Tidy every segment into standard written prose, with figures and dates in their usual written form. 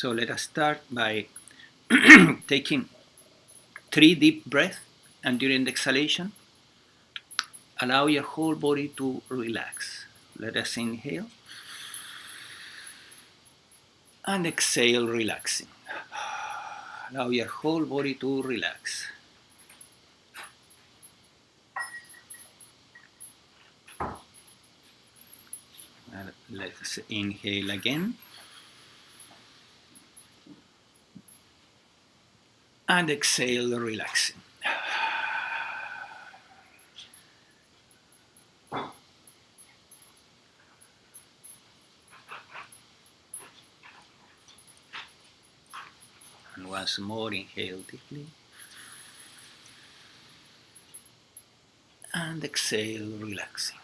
So let us start by taking 3 deep breaths, and during the exhalation, allow your whole body to relax. Let us inhale and exhale, relaxing. Allow your whole body to relax. And let's inhale again. And exhale, relaxing. And once more, inhale deeply. And exhale, relaxing.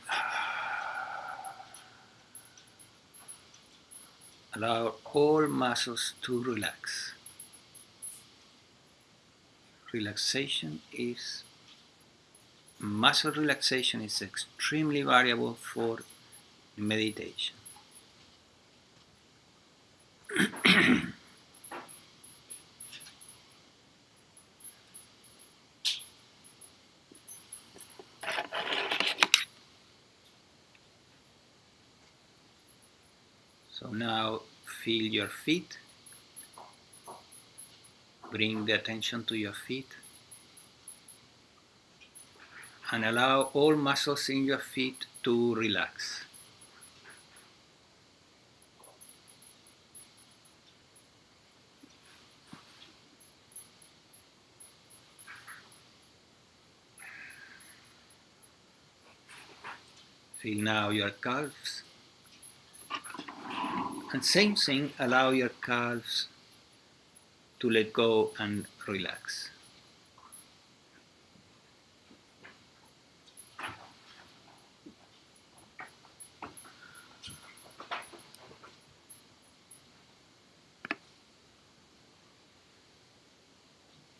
Allow all muscles to relax. Muscle relaxation is extremely variable for meditation. So now feel your feet. Bring the attention to your feet. And allow all muscles in your feet to relax. Feel now your calves. And same thing, allow your calves to let go and relax.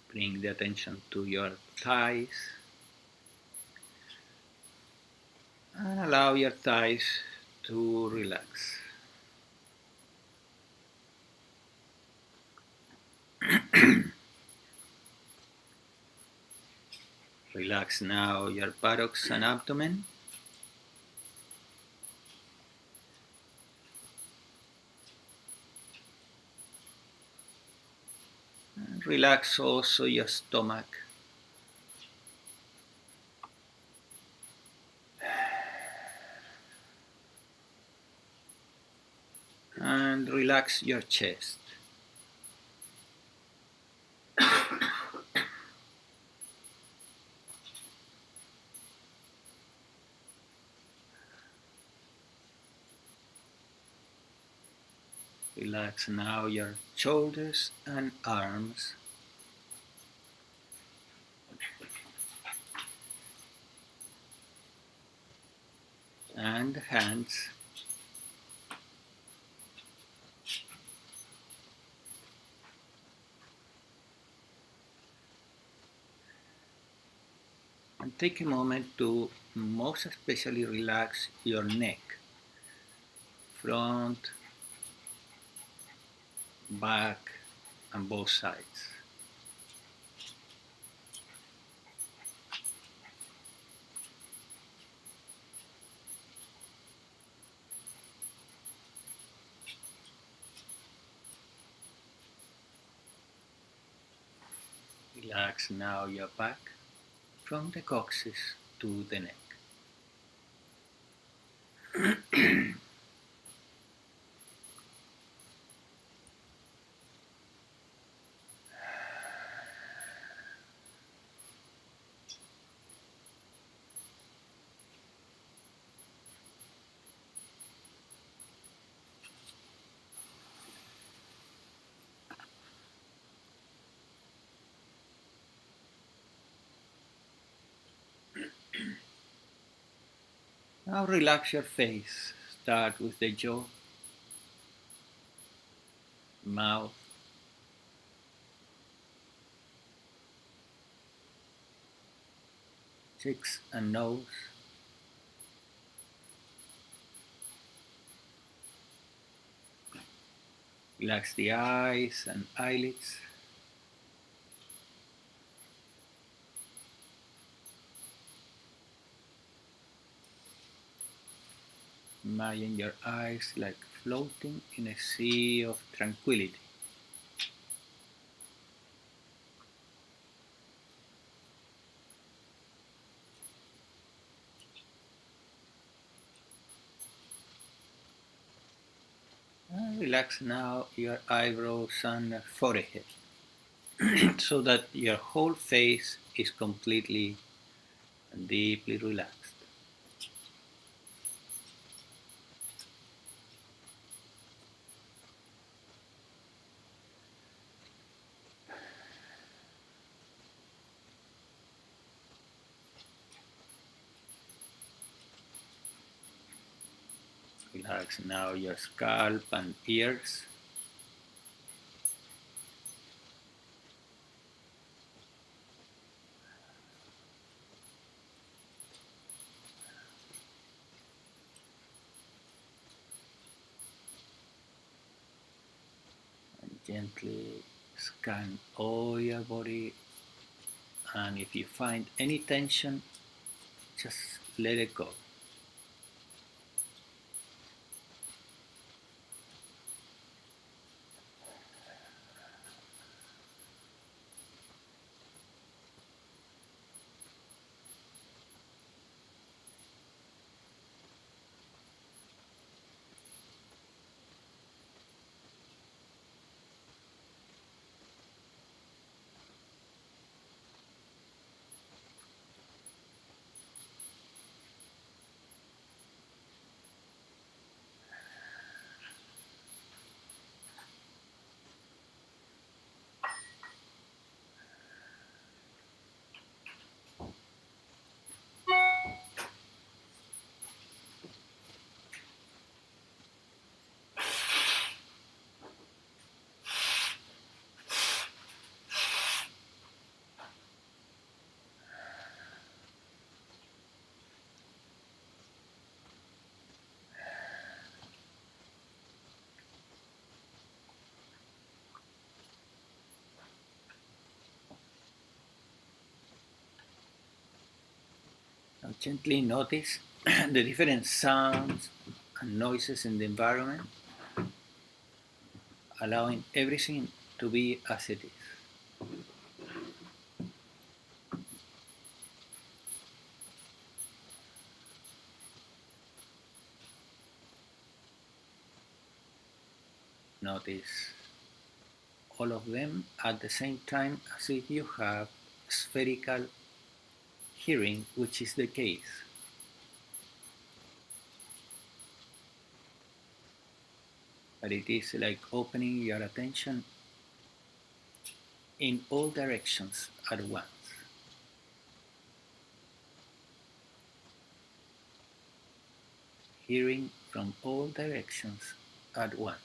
Bring the attention to your thighs. And allow your thighs to relax. Relax now your buttocks and abdomen. And relax also your stomach. And relax your chest. Relax now your shoulders and arms. And hands. And take a moment to most especially relax your neck, front, back, and both sides. Relax now your back from the coccyx to the neck. Now relax your face. Start with the jaw, mouth, cheeks and nose. Relax the eyes and eyelids. Imagine your eyes like floating in a sea of tranquility. And relax now your eyebrows and forehead so that your whole face is completely and deeply relaxed. Relax now your scalp and ears. And gently scan all your body. And if you find any tension, just let it go. Now gently notice the different sounds and noises in the environment, allowing everything to be as it is. Notice all of them at the same time as if you have spherical hearing, which is the case. But it is like opening your attention in all directions at once. Hearing from all directions at once.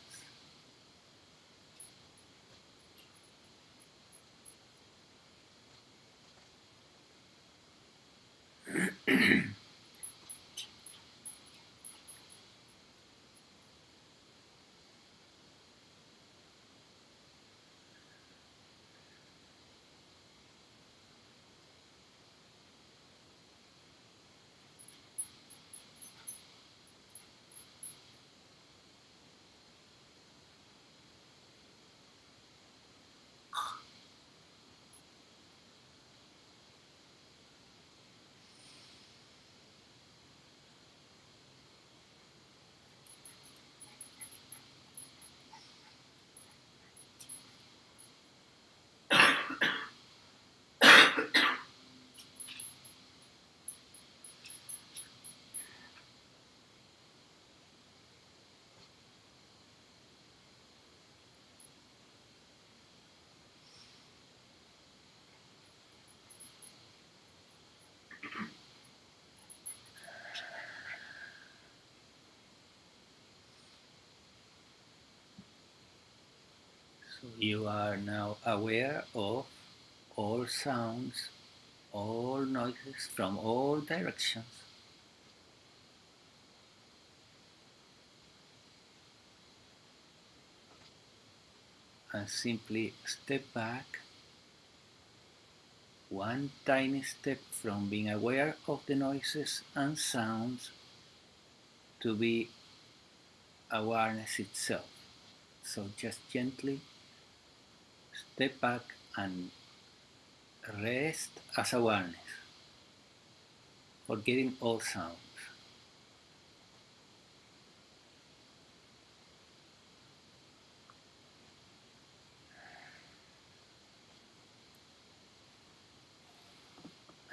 So you are now aware of all sounds, all noises from all directions. and simply step back one tiny step from being aware of the noises and sounds to be awareness itself. So just gently step back and rest as awareness, forgetting all sounds.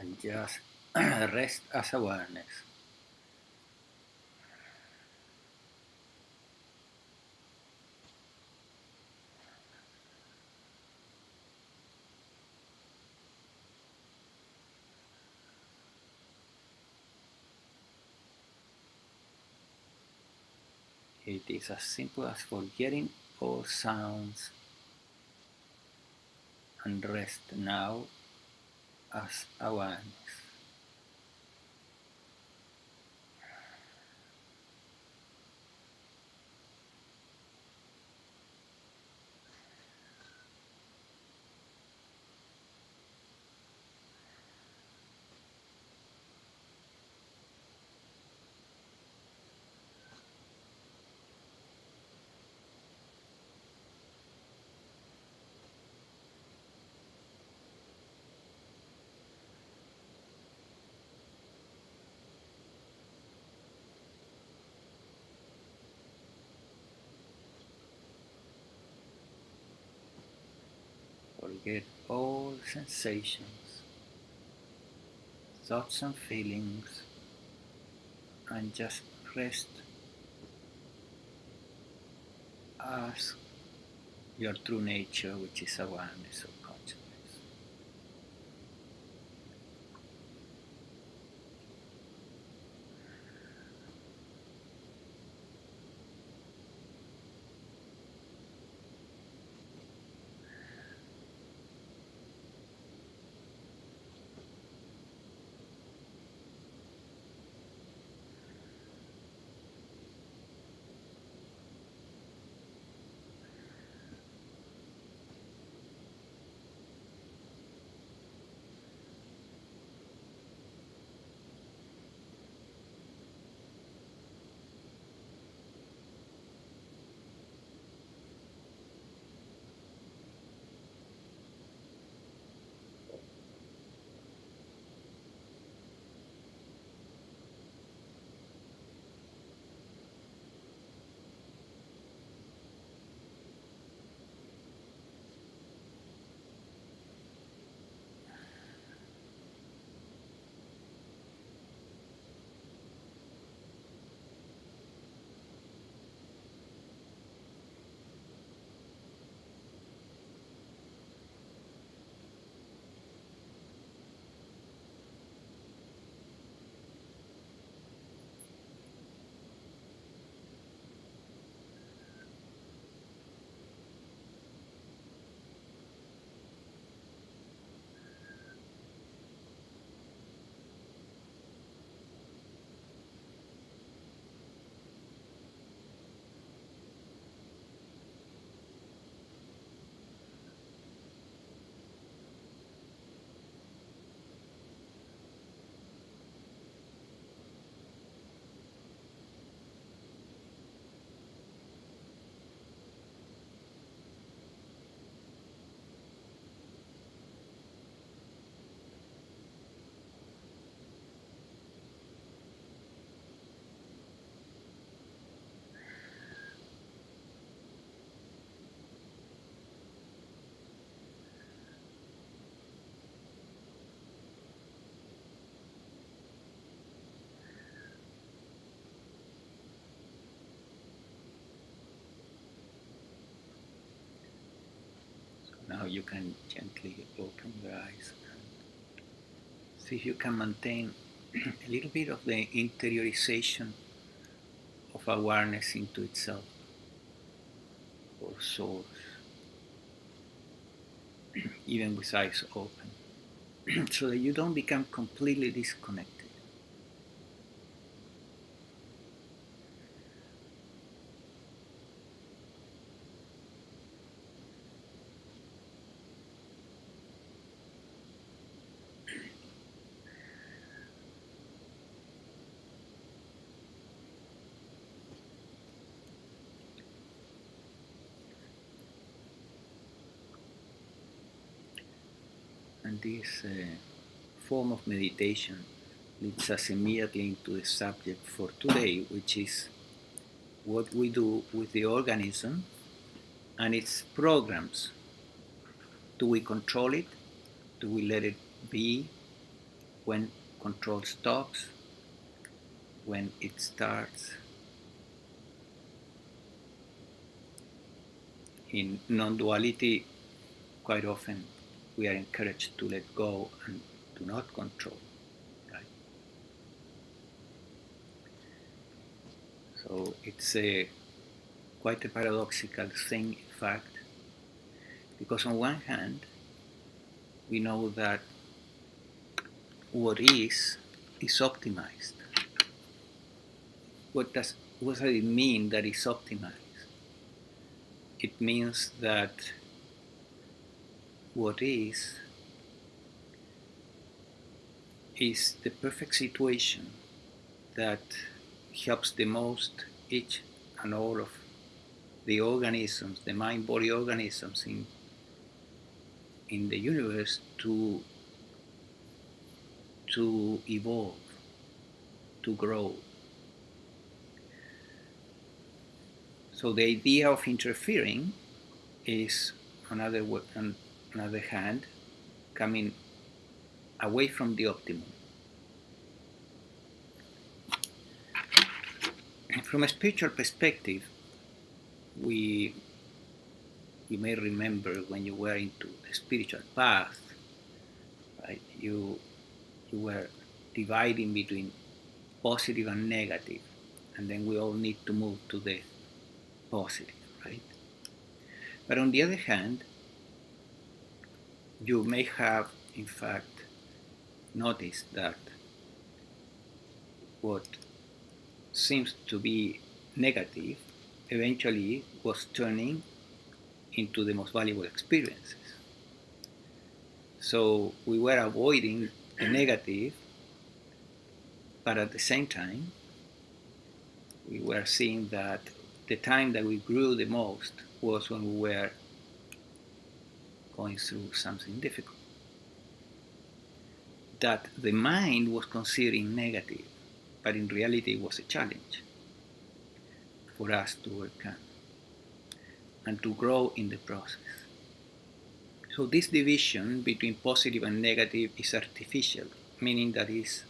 And just rest as awareness. It is as simple as forgetting all sounds and rest now as awareness. Forget all sensations, thoughts and feelings, and just rest as your true nature, which is awareness of consciousness. Now you can gently open your eyes and see if you can maintain a little bit of the interiorization of awareness into itself or source, even with eyes open, so that you don't become completely disconnected. And this form of meditation leads us immediately into the subject for today, which is what we do with the organism and its programs. Do we control it? Do we let it be? When control stops? When it starts? In non-duality, quite often we are encouraged to let go and do not control. Right? So it's quite a paradoxical thing, in fact, because on one hand, we know that what is optimized. What does it mean that is optimized? It means that what is the perfect situation that helps the most each and all of the organisms, the mind-body organisms in the universe to evolve, to grow. So the idea of interfering is, on the other hand, coming away from the optimum. From a spiritual perspective, you may remember when you were into the spiritual path, right? You were dividing between positive and negative, and then we all need to move to the positive, right? But on the other hand, you may have, in fact, noticed that what seems to be negative eventually was turning into the most valuable experiences. So we were avoiding the negative, but at the same time, we were seeing that the time that we grew the most was when we were going through something difficult, that the mind was considering negative, but in reality it was a challenge for us to overcome and to grow in the process. So this division between positive and negative is artificial, meaning that is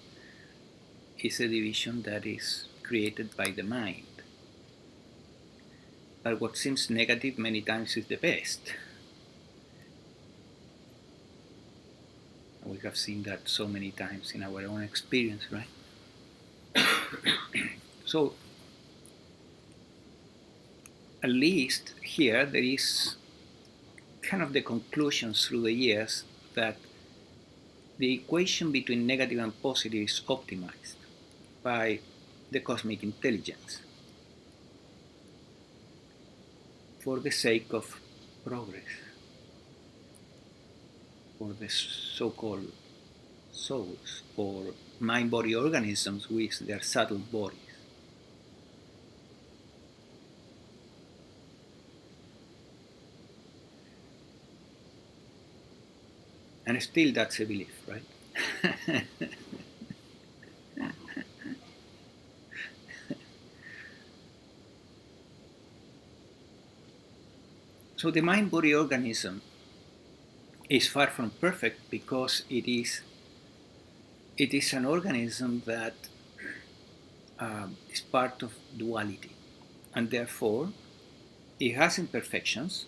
a division that is created by the mind. But what seems negative many times is the best. We have seen that so many times in our own experience, right? So, at least here there is kind of the conclusion through the years that the equation between negative and positive is optimized by the cosmic intelligence for the sake of progress, for the so-called souls or mind-body organisms with their subtle bodies. And still that's a belief, right? So the mind-body organism is far from perfect because it is an organism that is part of duality, and therefore it has imperfections.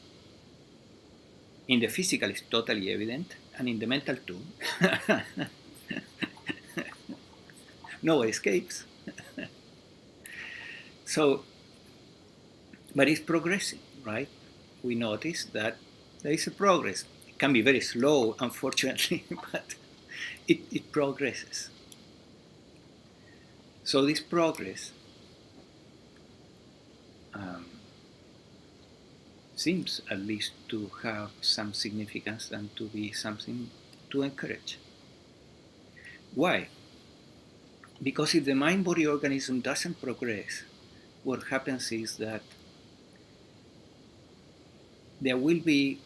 In the physical it's totally evident, and in the mental too. No escapes. So, but it's progressing, right? We notice that there is a progress. It can be very slow, unfortunately, but it progresses. So this progress seems at least to have some significance and to be something to encourage. Why? Because if the mind-body organism doesn't progress, what happens is that there will be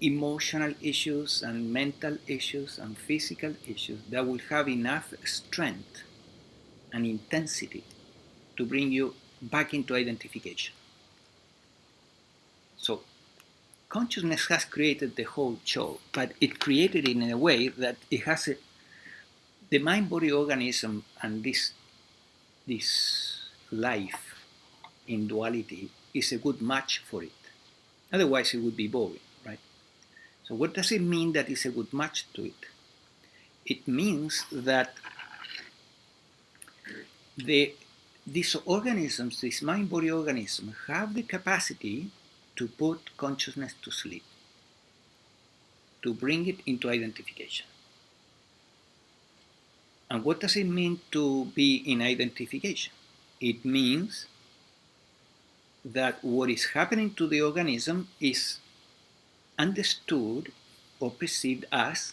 emotional issues and mental issues and physical issues that will have enough strength and intensity to bring you back into identification. So consciousness has created the whole show, but it created it in a way that it has the mind-body organism and this life in duality is a good match for it. Otherwise, it would be boring, right? So what does it mean that it's a good match to it? It means that these organisms, these mind-body organisms, have the capacity to put consciousness to sleep, to bring it into identification. And what does it mean to be in identification? It means that what is happening to the organism is understood or perceived as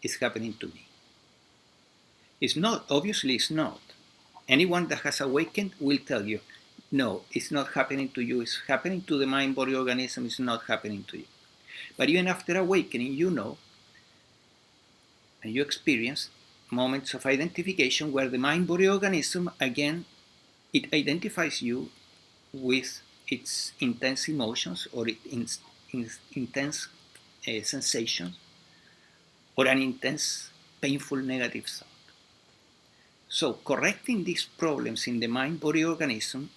is happening to me. It's not, obviously it's not. Anyone that has awakened will tell you, no, it's not happening to you, it's happening to the mind-body organism, it's not happening to you. But even after awakening, you know, and you experience moments of identification where the mind-body organism, again, it identifies you with its intense emotions or its intense sensations or an intense, painful, negative thought. So correcting these problems in the mind-body organism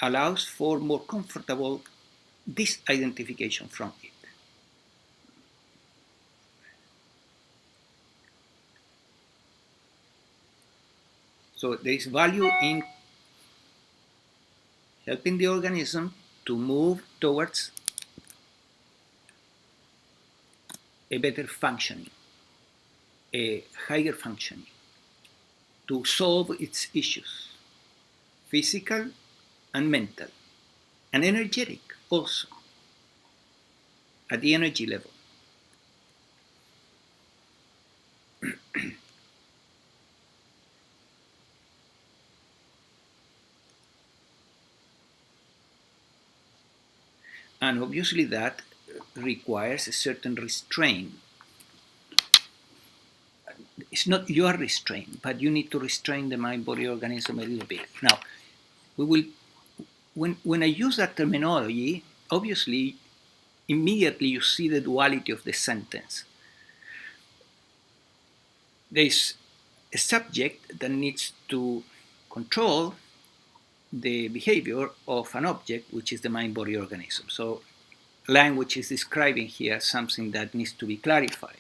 allows for more comfortable disidentification from it. So there is value in helping the organism to move towards a better functioning, a higher functioning, to solve its issues, physical and mental, and energetic also, at the energy level. And obviously that requires a certain restraint. It's not your restraint, but you need to restrain the mind-body organism a little bit. Now, we will, when I use that terminology, obviously, immediately you see the duality of the sentence. There is a subject that needs to control the behavior of an object, which is the mind-body organism. So language is describing here something that needs to be clarified.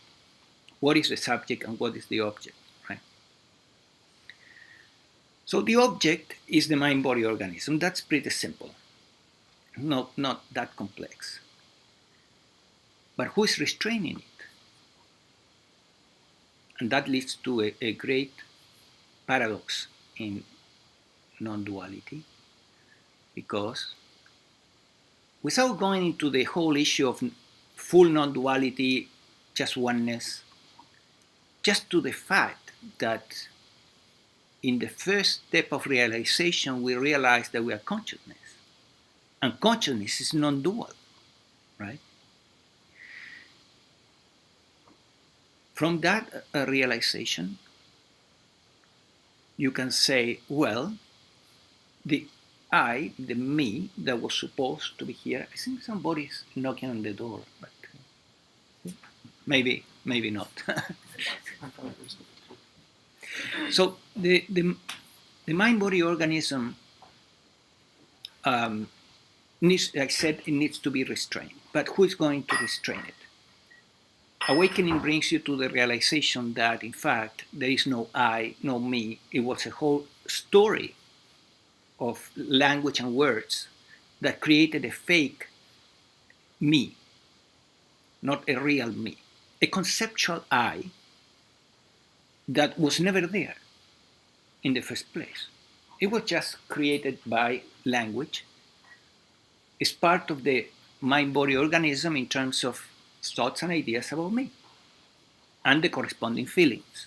What is the subject and what is the object, right? So the object is the mind-body organism. That's pretty simple, not that complex. But who is restraining it? And that leads to a great paradox in non-duality, because without going into the whole issue of full non-duality, just oneness, just to the fact that in the first step of realization, we realize that we are consciousness. And consciousness is non-dual, right? From that realization, you can say, well, the I, the me, that was supposed to be here, I think somebody's knocking on the door, but maybe not. So the mind-body organism needs, like I said, it needs to be restrained. But who is going to restrain it? Awakening brings you to the realization that, in fact, there is no I, no me. It was a whole story of language and words that created a fake me, not a real me, a conceptual I that was never there in the first place. It was just created by language. It's part of the mind-body organism in terms of thoughts and ideas about me and the corresponding feelings.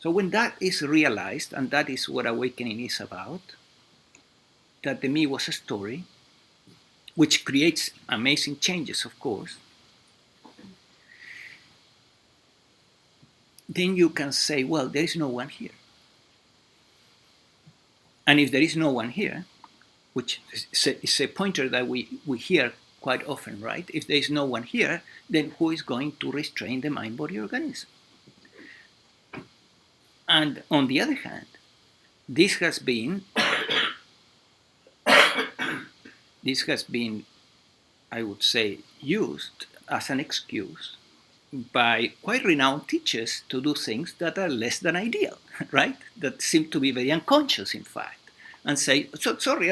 So when that is realized, and that is what awakening is about, that the me was a story, which creates amazing changes, of course, then you can say, well, there is no one here. And if there is no one here, which is a pointer that we hear quite often, right? If there is no one here, then who is going to restrain the mind-body organism? And on the other hand, this has been, I would say, used as an excuse by quite renowned teachers to do things that are less than ideal, right? That seem to be very unconscious, in fact, and say, so sorry,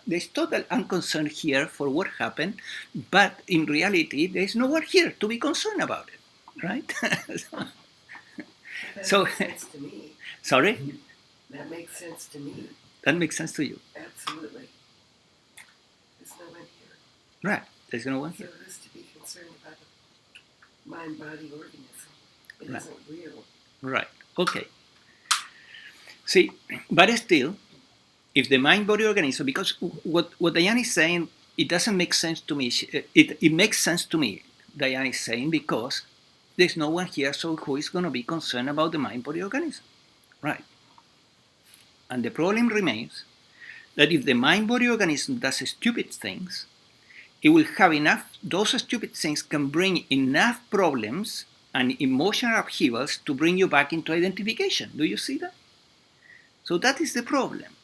there's total unconcern here for what happened, but in reality, there's no one here to be concerned about it, right? That makes sense to me. Sorry? That makes sense to me. That makes sense to you? Absolutely. There's no one here. Right, there's no one here. So it is to be concerned about the mind-body organism. It Right. isn't real. Right, okay. See, but still, if the mind-body organism, because what Diane is saying, it doesn't make sense to me. It makes sense to me, Diane is saying, because there's no one here, so who is going to be concerned about the mind-body organism? Right. And the problem remains that if the mind-body organism does stupid things, it will have enough, those stupid things can bring enough problems and emotional upheavals to bring you back into identification. Do you see that? So that is the problem.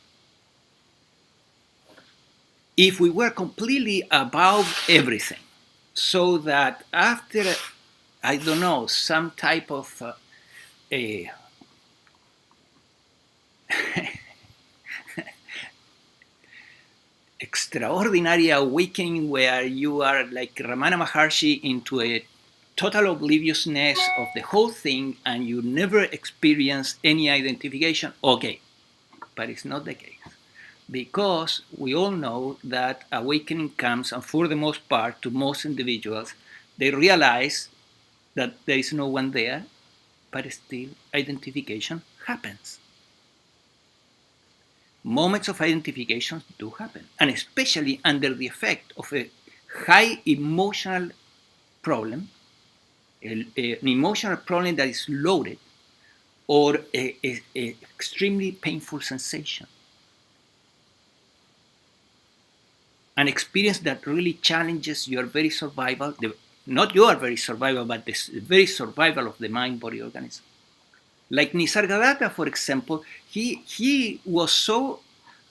If we were completely above everything, so that after, I don't know, some type of extraordinary awakening where you are like Ramana Maharshi into a total obliviousness of the whole thing and you never experience any identification, okay, but it's not the case. Because we all know that awakening comes, and for the most part, to most individuals, they realize that there is no one there, but still identification happens. Moments of identification do happen, and especially under the effect of a high emotional problem, an emotional problem that is loaded, or an extremely painful sensation. An experience that really challenges your very survival, not your very survival, but the very survival of the mind-body organism. Like Nisargadatta, for example, he was so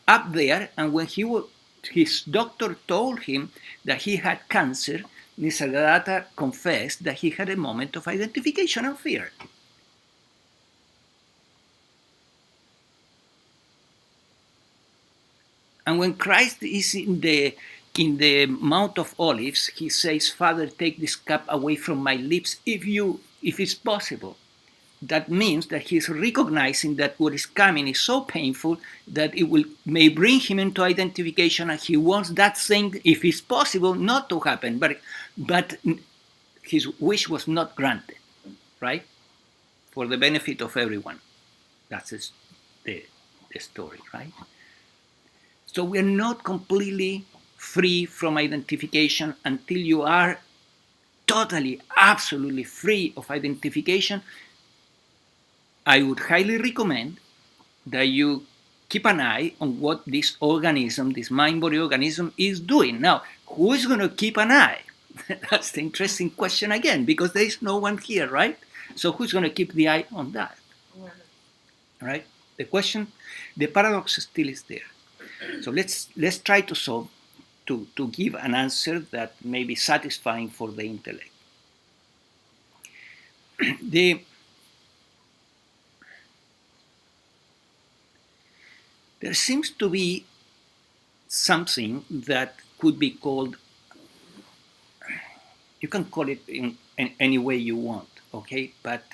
up there, and when his doctor told him that he had cancer, Nisargadatta confessed that he had a moment of identification and fear. And when Christ is in the Mount of Olives, he says, "Father, take this cup away from my lips, if it's possible." That means that he's recognizing that what is coming is so painful that it may bring him into identification, and he wants that thing, if it's possible, not to happen. But his wish was not granted, right? For the benefit of everyone. That's the story, right? So we're not completely free from identification until you are totally, absolutely free of identification. I would highly recommend that you keep an eye on what this organism, this mind-body organism, is doing. Now, who is going to keep an eye? That's the interesting question again, because there is no one here, right? So who's going to keep the eye on that? Right? The question, the paradox still is there. So let's try to solve, to give an answer that may be satisfying for the intellect. There seems to be something that could be called, you can call it in any way you want, okay? But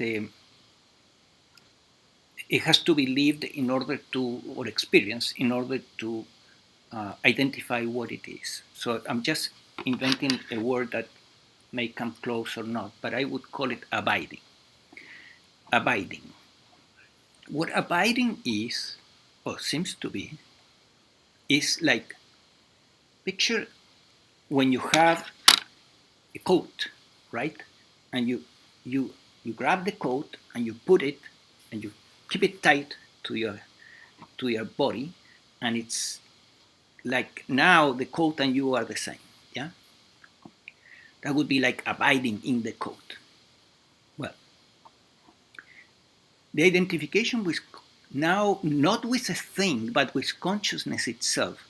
it has to be lived in order to, or experienced in order to identify what it is. So I'm just inventing a word that may come close or not, but I would call it abiding. Abiding. What abiding is, or seems to be, is like, picture when you have a coat, right? And you grab the coat and you put it and you keep it tight to your body, and it's like now the coat and you are the same. Yeah, that would be like abiding in the coat. Well, the identification with now not with a thing but with consciousness itself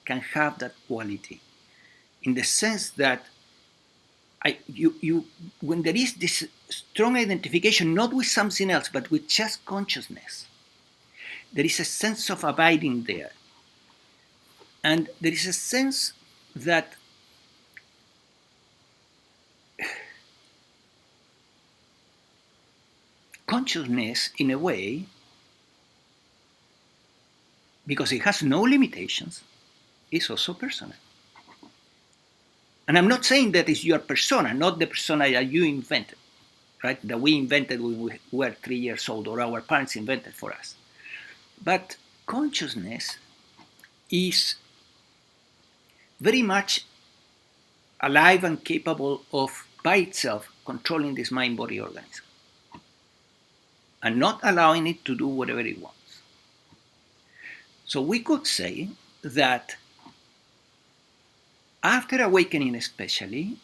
can have that quality, in the sense that when there is this strong identification not with something else but with just consciousness, there is a sense of abiding there, and there is a sense that consciousness, in a way, because it has no limitations, is also personal. And I'm not saying that it's your persona, not the persona that you invented, right? That we invented when we were 3 years old, or our parents invented for us. But consciousness is very much alive and capable of, by itself, controlling this mind-body organism and not allowing it to do whatever it wants. So we could say that after awakening especially,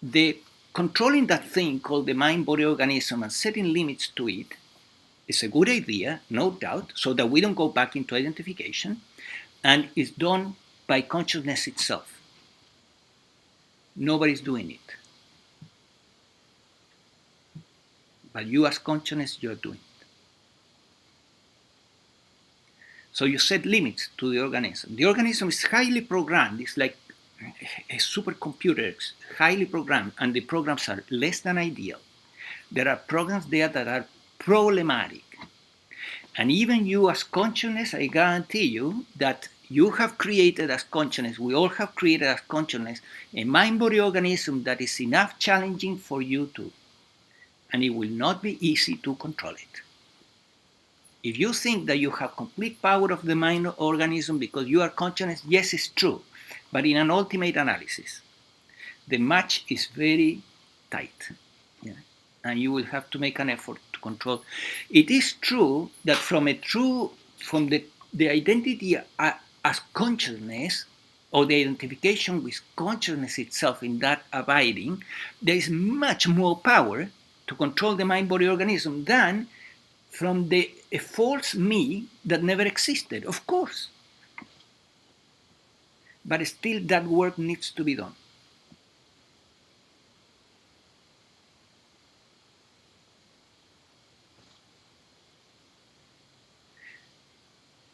the controlling that thing called the mind-body organism and setting limits to it is a good idea, no doubt, so that we don't go back into identification, and is done by consciousness itself. Nobody's doing it. But you as consciousness, you're doing it. So you set limits to the organism. The organism is highly programmed. It's like a supercomputer, it's highly programmed, and the programs are less than ideal. There are programs there that are problematic. And even you as consciousness, I guarantee you that you have created as consciousness, we all have created as consciousness, a mind-body organism that is enough challenging for you to, and it will not be easy to control it. If you think that you have complete power of the mind organism because you are consciousness, yes, it's true. But in an ultimate analysis, the match is very tight. Yeah? And you will have to make an effort to control. It is true that from the identity as consciousness, or the identification with consciousness itself in that abiding, there is much more power to control the mind-body organism than from the false me that never existed, of course. But still that work needs to be done.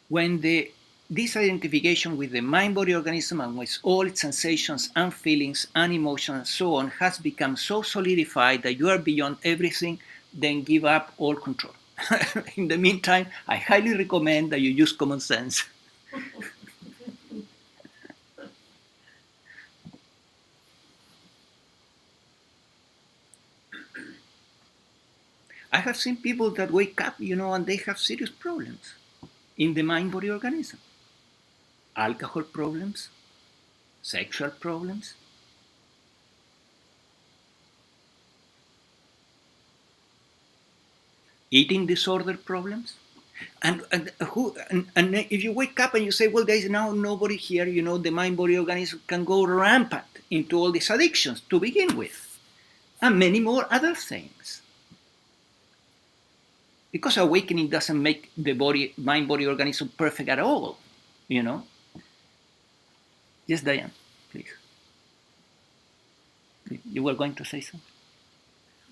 When this identification with the mind-body organism and with all its sensations and feelings and emotions and so on has become so solidified that you are beyond everything, then give up all control. In the meantime, I highly recommend that you use common sense. I have seen people that wake up, and they have serious problems in the mind-body organism. Alcohol problems, sexual problems, eating disorder problems. And if you wake up and you say, well, there is now nobody here, the mind-body organism can go rampant into all these addictions to begin with, and many more other things. Because awakening doesn't make the mind-body organism perfect at all, Yes, Diane, please. You were going to say something?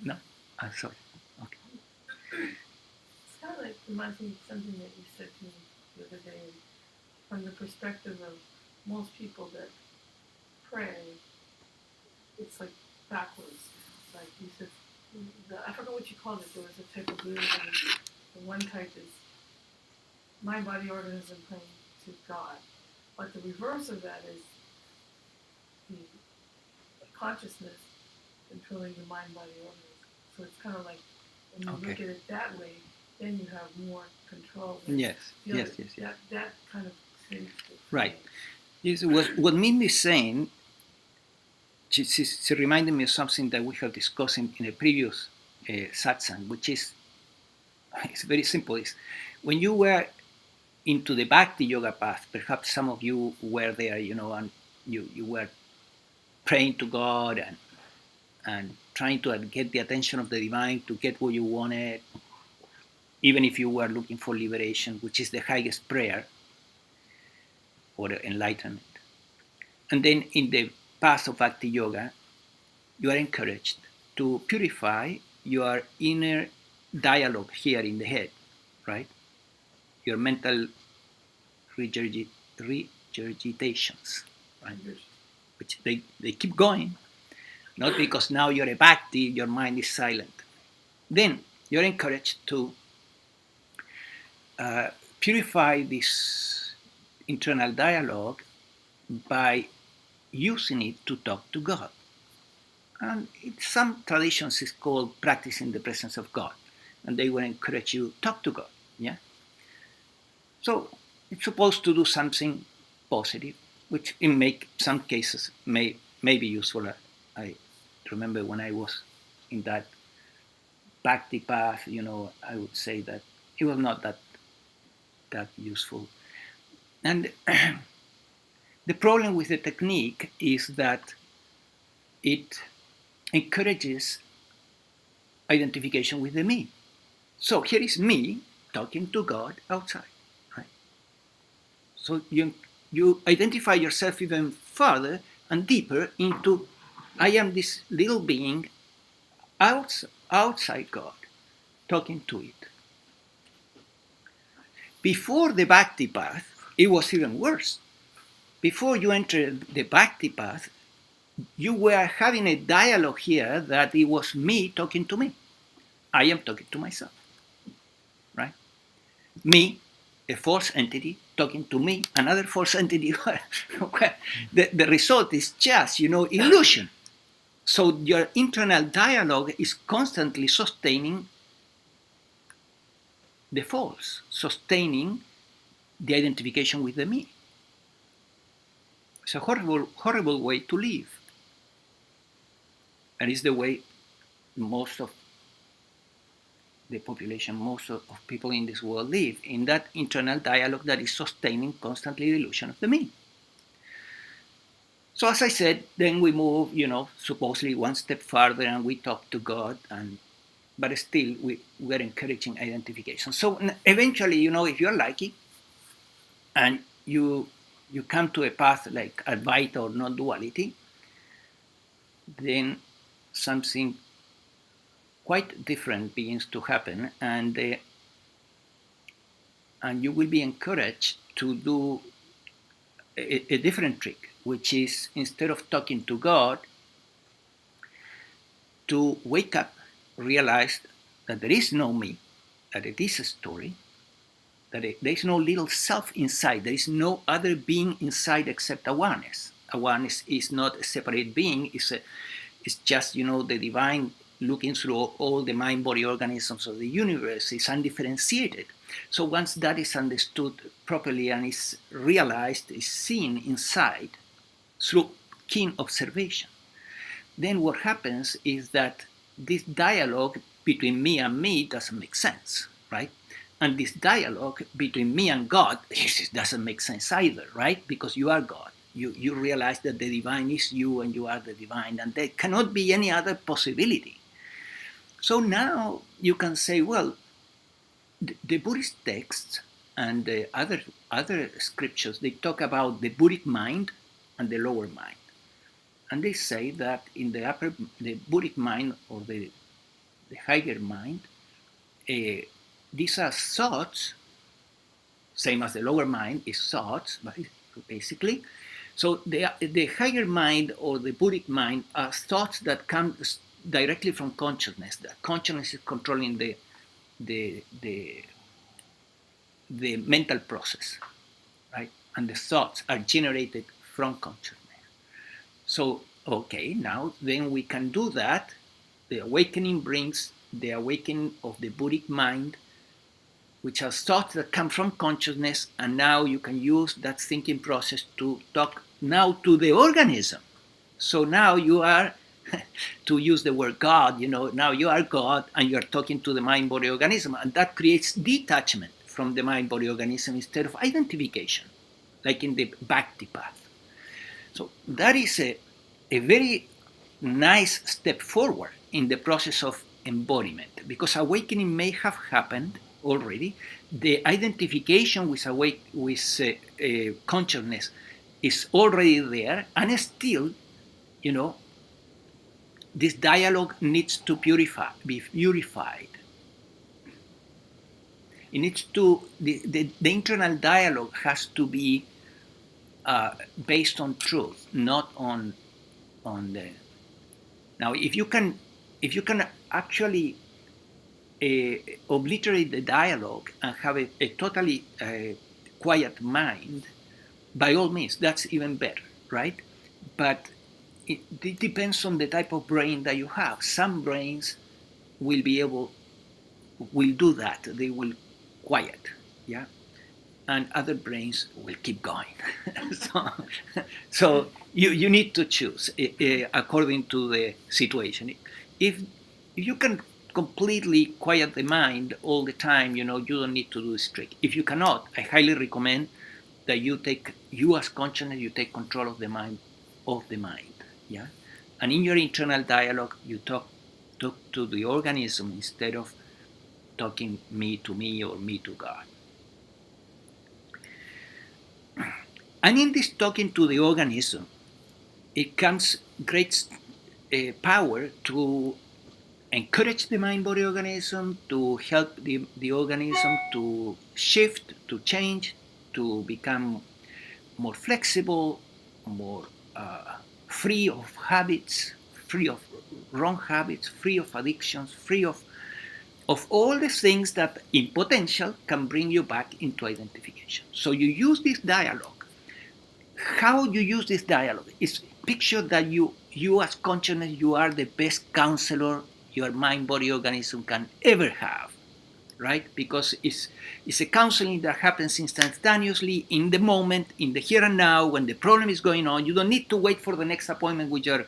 No? I'm sorry. Okay. It's kind of like reminds me of something that you said to me the other day, from the perspective of most people that pray. It's like backwards. It's like you said, I forget what you called it. There was a type of Buddhism. The one type is mind, body, organism praying to God. But the reverse of that is the consciousness controlling the mind, body, organism. So it's kind of like when you look at it that way, then you have more control. Yes. That kind of seems to right. Yes, what Mindy is saying she reminded me of something that we have discussed in a previous satsang, which is, it's very simple. It's when you were into the bhakti yoga path, perhaps some of you were there, and you were praying to God and trying to get the attention of the divine to get what you wanted, even if you were looking for liberation, which is the highest prayer or enlightenment. And then in the path of bhakti yoga, you are encouraged to purify your inner dialogue here in the head, right? Your mental regurgitations, right? Which they keep going, not because now you're a bhakti, your mind is silent. Then you're encouraged to purify this internal dialogue by using it to talk to God. And in some traditions it's called practicing the presence of God. And they will encourage you to talk to God. Yeah. So it's supposed to do something positive, which in some cases may be useful. I remember when I was in that bhakti path, I would say that it was not that useful. And the problem with the technique is that it encourages identification with the me. So here is me talking to God outside, right? So you identify yourself even further and deeper into I am this little being outside God, talking to it. Before the bhakti path, it was even worse. Before you entered the bhakti path, you were having a dialogue here that it was me talking to me. I am talking to myself, right? Me, a false entity, talking to me, another false entity. The result is just, illusion. So your internal dialogue is constantly sustaining the false, sustaining the identification with the me. It's a horrible, horrible way to live. And it's the way most of the population, most of people in this world live, in that internal dialogue that is sustaining constantly the illusion of the me. So as I said, then we move, supposedly one step further and we talk to God, but still we're encouraging identification. So eventually, if you're lucky and you come to a path like Advaita or Non-Duality, then something quite different begins to happen, and you will be encouraged to do a different trick, which is instead of talking to God, to wake up, realize that there is no me, that it is a story, that there is no little self inside, there is no other being inside except awareness. Awareness is not a separate being, it's just, the divine looking through all the mind-body organisms of the universe is undifferentiated. So once that is understood properly and is realized, is seen inside through keen observation, then what happens is that this dialogue between me and me doesn't make sense, right? And this dialogue between me and God doesn't make sense either, right? Because you are God. You realize that the divine is you and you are the divine, and there cannot be any other possibility. So now you can say, well, the Buddhist texts and the other scriptures, they talk about the Buddhic mind and the lower mind. And they say that in the Buddhic mind or the higher mind, these are thoughts, same as the lower mind is thoughts, basically. So the higher mind or the Buddhic mind are thoughts that come directly from consciousness. That consciousness is controlling the mental process, right? And the thoughts are generated from consciousness. So, okay, now then we can do that. The awakening brings the awakening of the Buddhic mind, which are thoughts that come from consciousness, and now you can use that thinking process to talk now to the organism, So now you are, to use the word God, now you are God and you're talking to the mind-body organism, and that creates detachment from the mind-body organism instead of identification, like in the Bhakti path. So that is a very nice step forward in the process of embodiment, because awakening may have happened already. The identification with consciousness is already there, and still, this dialogue needs to be purified. It needs to the internal dialogue has to be based on truth, not on the. Now, if you can actually obliterate the dialogue and have a totally quiet mind, by all means, that's even better, right? But it depends on the type of brain that you have. Some brains will do that. They will quiet, yeah, and other brains will keep going. so you need to choose according to the situation. If you can completely quiet the mind all the time, you don't need to do this trick. If you cannot, I highly recommend that you as consciousness, you take control of the mind, yeah, and in your internal dialogue, you talk to the organism instead of talking me to me or me to God. And in this talking to the organism, it comes great power to encourage the mind-body organism, to help the organism to shift, to change, to become more flexible, more free of habits, free of wrong habits, free of addictions, free of all the things that in potential can bring you back into identification. So you use this dialogue. How you use this dialogue is picture that you as consciousness, you are the best counselor your mind-body organism can ever have, right? Because it's a counseling that happens instantaneously, in the moment, in the here and now, when the problem is going on. You don't need to wait for the next appointment with your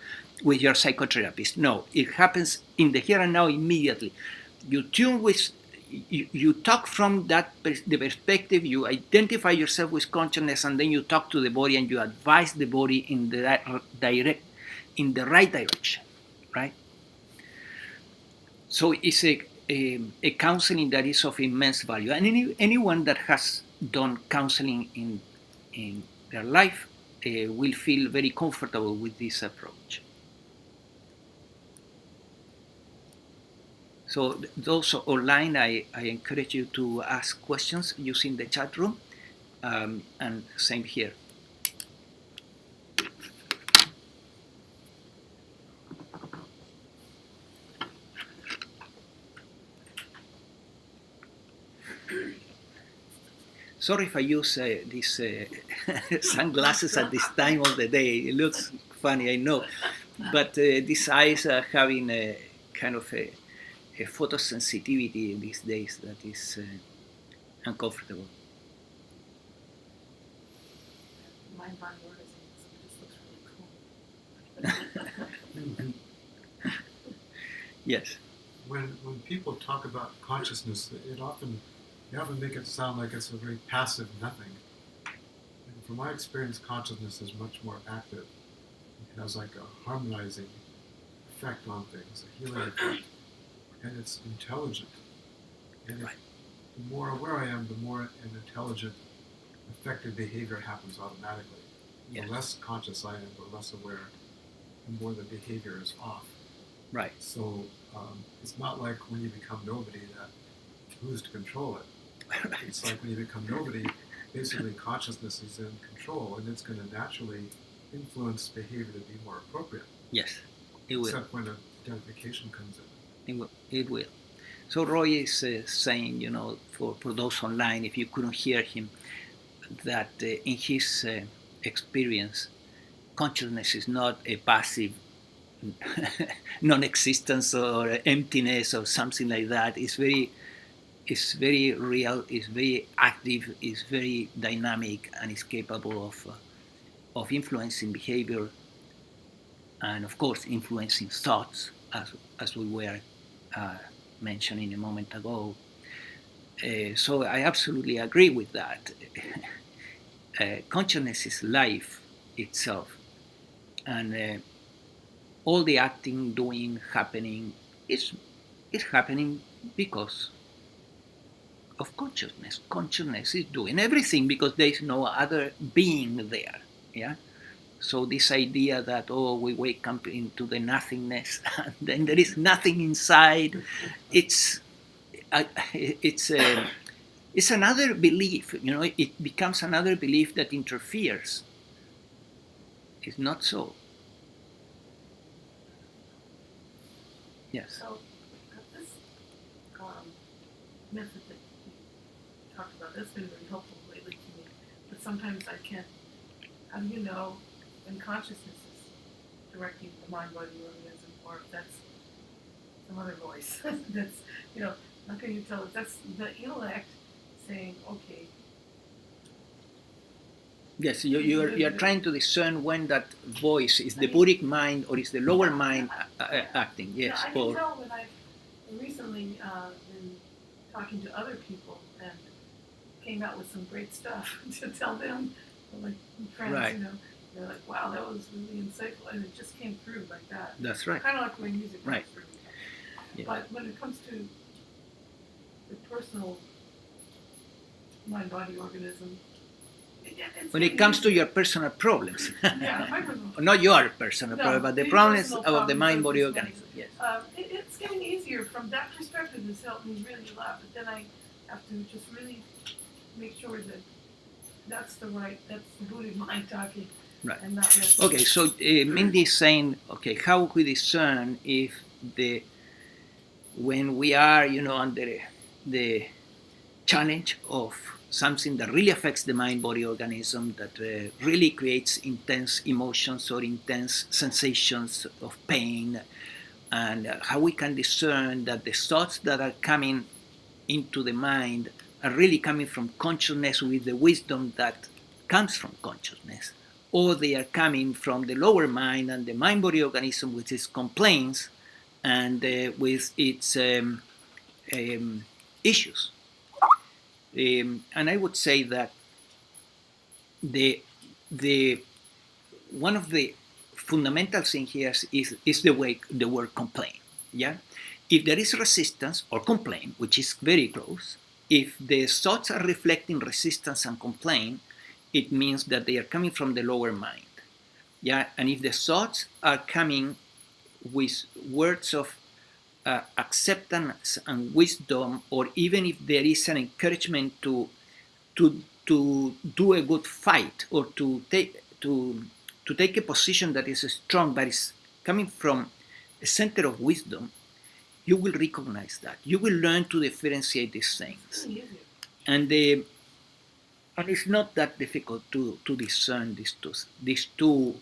psychotherapist. No, it happens in the here and now immediately. You tune with, you talk from the perspective, you identify yourself with consciousness, and then you talk to the body and you advise the body in the right direction, right? So it's a counseling that is of immense value, and anyone that has done counseling in their life will feel very comfortable with this approach. So those online, I encourage you to ask questions using the chat room, and same here. Sorry if I use these sunglasses at this time of the day. It looks funny, I know, but these eyes are having a kind of a photosensitivity these days that is uncomfortable. My mind organism, this looks really cool. Yes. When people talk about consciousness, they often make it sound like it's a very passive nothing. And from my experience, consciousness is much more active. It has like a harmonizing effect on things, a healing effect, and it's intelligent. And the more aware I am, the more an intelligent, effective behavior happens automatically. Yes. The less conscious I am, the less aware, the more the behavior is off. Right. So it's not like when you become nobody that who's to control it. Right. It's like when you become nobody, basically consciousness is in control, and it's going to naturally influence behavior to be more appropriate. Yes, it will. Except when identification comes in. It will. So Roy is saying, for those online, if you couldn't hear him, that in his experience, consciousness is not a passive non-existence or emptiness or something like that. It's very real, it's very active, it's very dynamic, and it's capable of influencing behavior and of course influencing thoughts, as we were mentioning a moment ago. So I absolutely agree with that. Consciousness is life itself, and all the acting, doing, happening is happening because of consciousness. Consciousness is doing everything because there is no other being there. Yeah. So this idea that we wake up into the nothingness and then there is nothing inside, it's it's another belief. It becomes another belief that interferes. It's not so. Yes. So this method that you talked about, that's been very helpful lately to me. But sometimes I can't. How do you know when consciousness is directing the mind, body, organism, or if that's some other voice? That's, how can you tell if that's the intellect saying, okay? Yes, you're trying to discern when that voice is the Buddhic mind or is the lower mind acting. Yes. I can tell when I've recently been talking to other people and came out with some great stuff to tell them, like friends, Right. They're like, wow, that was really insightful, and it just came through like that. That's right. Kind of like when music comes Right. through. Yeah. But when it comes to the personal mind-body organism, When it comes to your personal problems, yeah, my personal. not your personal No, problem, but the the problems personal of the problems mind-body of this organism. Yes. It's getting easier from that perspective. It's helped me really a lot. But then I have to just really make sure that that's the Buddhist mind talking, Right. and not just. Okay, so Mindy is saying, okay, how we discern if when we are, under the challenge of something that really affects the mind-body organism, that really creates intense emotions or intense sensations of pain, and how we can discern that the thoughts that are coming into the mind are really coming from consciousness with the wisdom that comes from consciousness, or they are coming from the lower mind and the mind-body organism with its complaints and with its issues. And I would say that the one of the fundamental things here is the word complain. Yeah, if there is resistance or complaint, which is very close, if the thoughts are reflecting resistance and complaint, it means that they are coming from the lower mind. Yeah, and if the thoughts are coming with words of acceptance and wisdom, or even if there is an encouragement to do a good fight, or to take a position that is strong but is coming from a center of wisdom, you will recognize that. You will learn to differentiate these things, and it's not that difficult to discern these two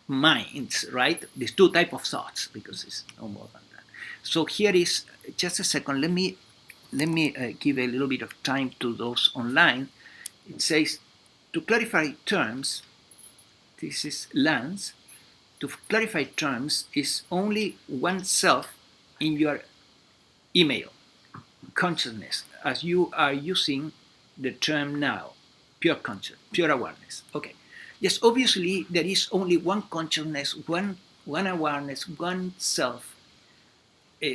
minds, right? These two type of thoughts, because it's no more than that. So here is just a second. Let me give a little bit of time to those online. It says, to clarify terms, this is Lance. To clarify terms is only one self in your email, consciousness, as you are using the term now, pure consciousness, pure awareness. Okay. Yes, obviously there is only one consciousness, one awareness, one self,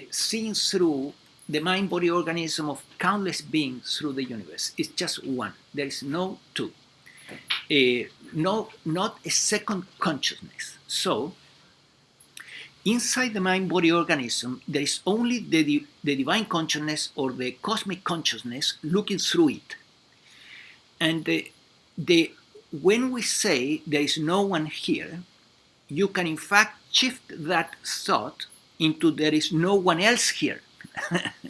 seeing through the mind-body organism of countless beings through the universe. It's just one. There is no two. Not a second consciousness. So, inside the mind-body organism, there is only the divine consciousness or the cosmic consciousness looking through it. And when we say there is no one here, you can in fact shift that thought into there is no one else here.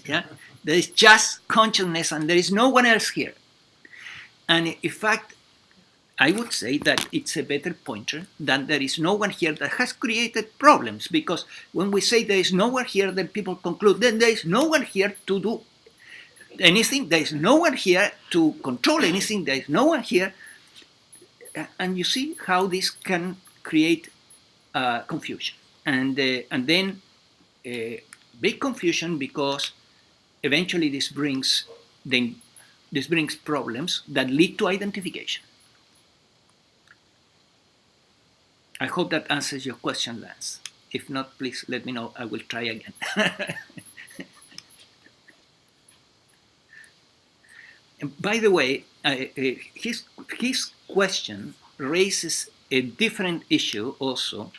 Yeah? There is just consciousness and there is no one else here. And in fact, I would say that it's a better pointer than there is no one here that has created problems, because when we say there is no one here, then people conclude then there is no one here to do anything, there is no one here to control anything, there is no one here. And you see how this can create confusion, and then big confusion, because eventually this brings problems that lead to identification. I hope that answers your question, Lance. If not, please let me know. I will try again. And by the way, his question raises a different issue also.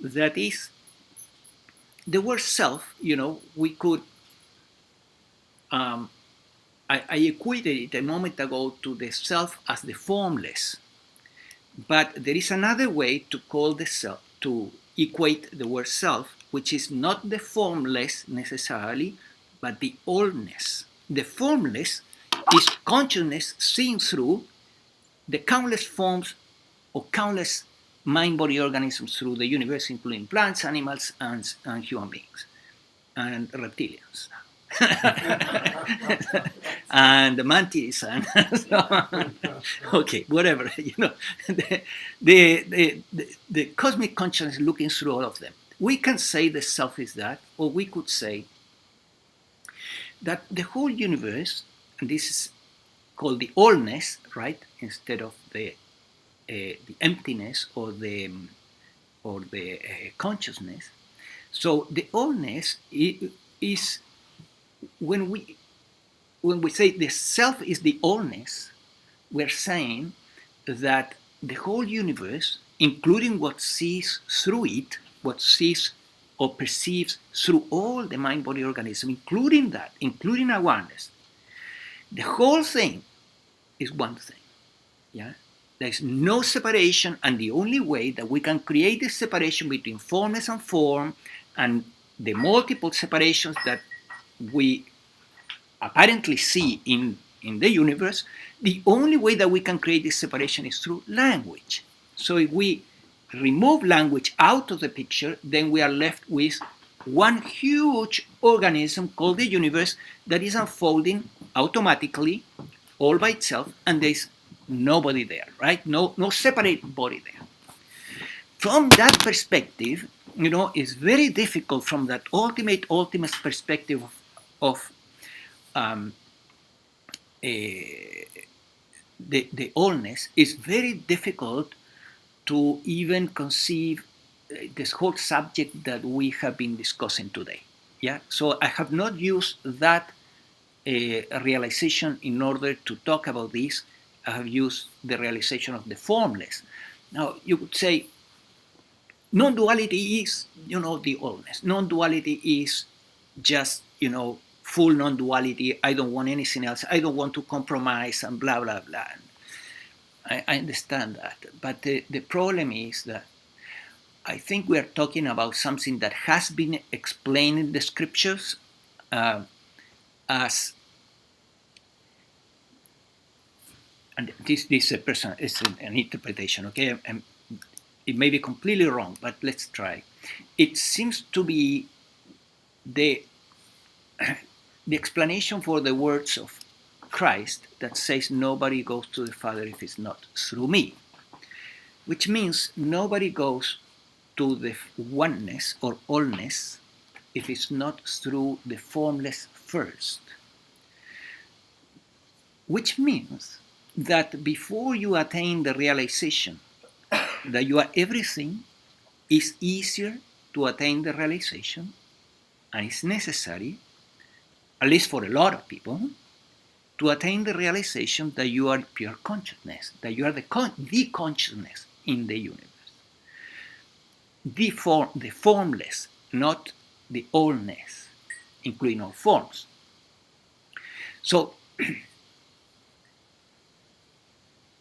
That is, the word self. We could. I equated it a moment ago to the self as the formless. But there is another way to call the self, to equate the word self, which is not the formless necessarily, but the allness. The formless is consciousness seen through the countless forms or countless mind-body organisms through the universe, including plants, animals, and human beings, and reptilians. And the mantis and so on. Okay, whatever, the cosmic consciousness looking through all of them. We can say the self is that, or we could say that the whole universe, and this is called the allness, right, instead of the emptiness or the consciousness. So the allness is when we say the self is the allness, we're saying that the whole universe, including what sees through it, what sees or perceives through all the mind-body organism, including awareness, the whole thing is one thing. Yeah, there's no separation, and the only way that we can create this separation between formless and form, and the multiple separations that we apparently see in the universe, the only way that we can create this separation is through language. So if we remove language out of the picture, then we are left with one huge organism called the universe that is unfolding automatically all by itself, and there's nobody there, right? No separate body there. From that perspective, it's very difficult, from that ultimate perspective of the allness, is very difficult to even conceive this whole subject that we have been discussing today. Yeah, so I have not used that realization in order to talk about this. I have used the realization of the formless. Now you could say non-duality is, the allness. Non-duality is just, full non-duality. I don't want anything else. I don't want to compromise and blah, blah, blah. I understand that. But the problem is that I think we are talking about something that has been explained in the scriptures as, and this is an interpretation, okay? And it may be completely wrong, but let's try. It seems to be the explanation for the words of Christ that says nobody goes to the Father if it's not through me, which means nobody goes to the oneness or allness if it's not through the formless first, which means that before you attain the realization that you are everything, it's easier to attain the realization, and it's necessary, at least for a lot of people, to attain the realization that you are pure consciousness, that you are the consciousness in the universe. The formless, not the allness, including all forms. So,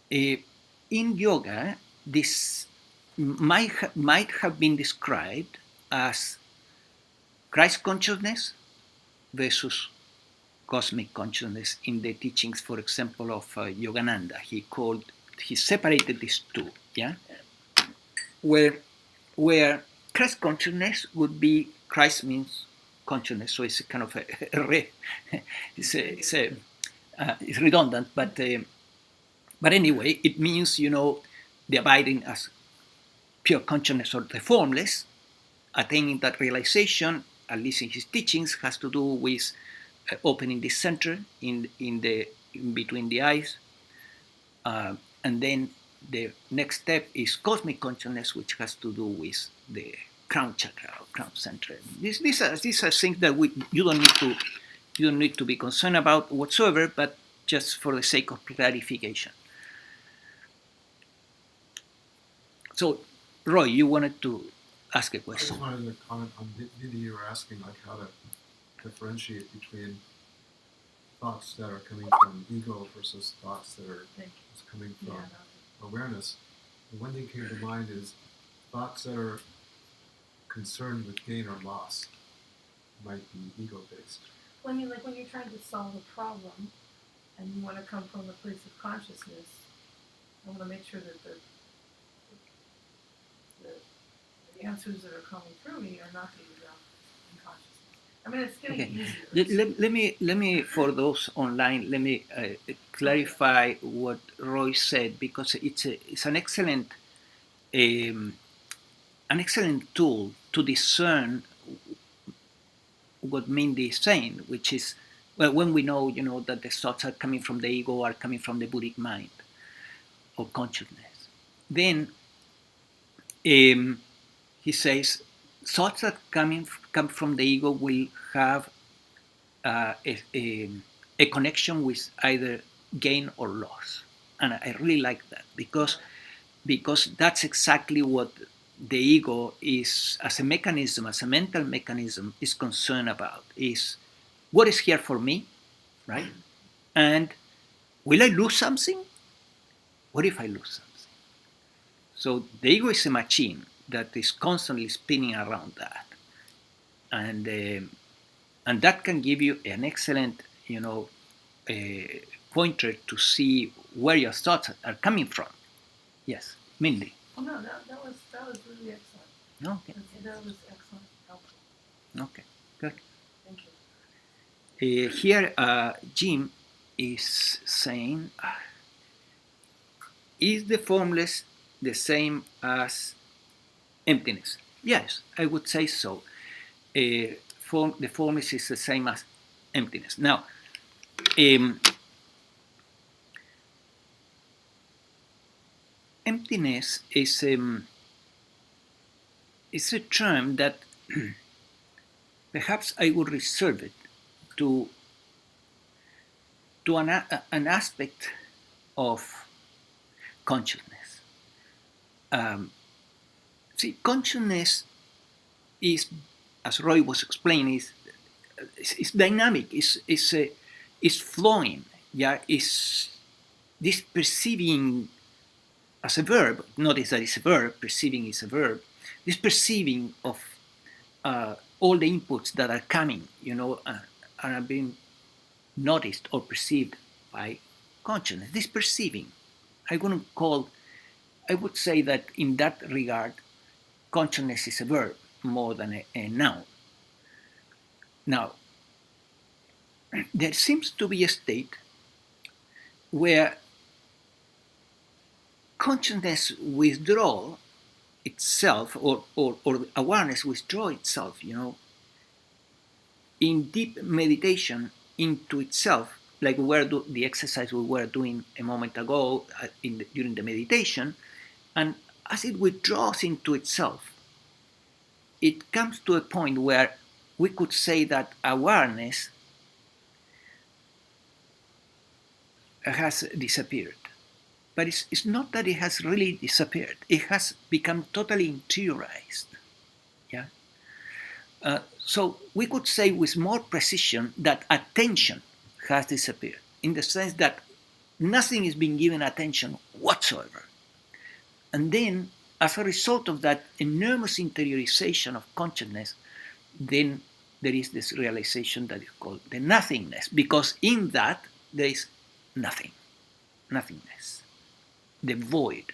in yoga, this might have been described as Christ consciousness versus cosmic consciousness in the teachings, for example, of Yogananda. He separated these two, yeah? Where Christ consciousness would be, Christ means consciousness, so it's a kind of it's redundant, but anyway, it means, the abiding as pure consciousness or the formless, attaining that realization, at least in his teachings, has to do with opening the center in between the eyes, and then the next step is cosmic consciousness, which has to do with the crown chakra or crown center. These are things that you don't need to be concerned about whatsoever, but just for the sake of clarification. So, Roy, you wanted to ask a I question. just wanted to comment on maybe you were asking like how to differentiate between thoughts that are coming from ego versus thoughts that are coming from awareness. And one thing came to mind is thoughts that are concerned with gain or loss might be ego-based. Well, I mean, like when you're trying to solve a problem and you want to come from the place of consciousness, I want to make sure that the answers that are coming through me are not the ego and consciousness. I mean, it's getting easier. Let me, for those online, let me clarify what Roy said, because it's an excellent tool to discern what Mindy is saying, which is, well, when we know, that the thoughts are coming from the ego, are coming from the Buddhic mind or consciousness, then he says thoughts that come from the ego will have a connection with either gain or loss, and I really like that because that's exactly what the ego is, as a mechanism, as a mental mechanism, is concerned about, is what is here for me, right? And will I lose something? What if I lose something? So the ego is a machine that is constantly spinning around that, and that can give you an excellent, pointer to see where your thoughts are coming from. Yes, Mindy. Oh no, that was really excellent. Okay. That was excellent, helpful. Okay, good. Thank you. Here, Jim is saying, is the formless the same as emptiness? Yes, I would say so. The formless is the same as emptiness. Now, emptiness is a term that perhaps I would reserve it to an aspect of consciousness. See, consciousness is, as Roy was explaining, is dynamic, is flowing. Yeah, is this perceiving as a verb? Notice that it's a verb. Perceiving is a verb. This perceiving of all the inputs that are coming, are being noticed or perceived by consciousness. This perceiving, I would say that in that regard, consciousness is a verb more than a noun. Now, there seems to be a state where consciousness withdraw itself, or awareness withdraw itself, in deep meditation into itself, like the exercise we were doing a moment ago during the meditation, and as it withdraws into itself, it comes to a point where we could say that awareness has disappeared. But it's not that it has really disappeared. It has become totally interiorized. Yeah. So we could say with more precision that attention has disappeared, in the sense that nothing is being given attention whatsoever. And then, as a result of that enormous interiorization of consciousness, then there is this realization that is called the nothingness, because in that there is nothing, nothingness, the void,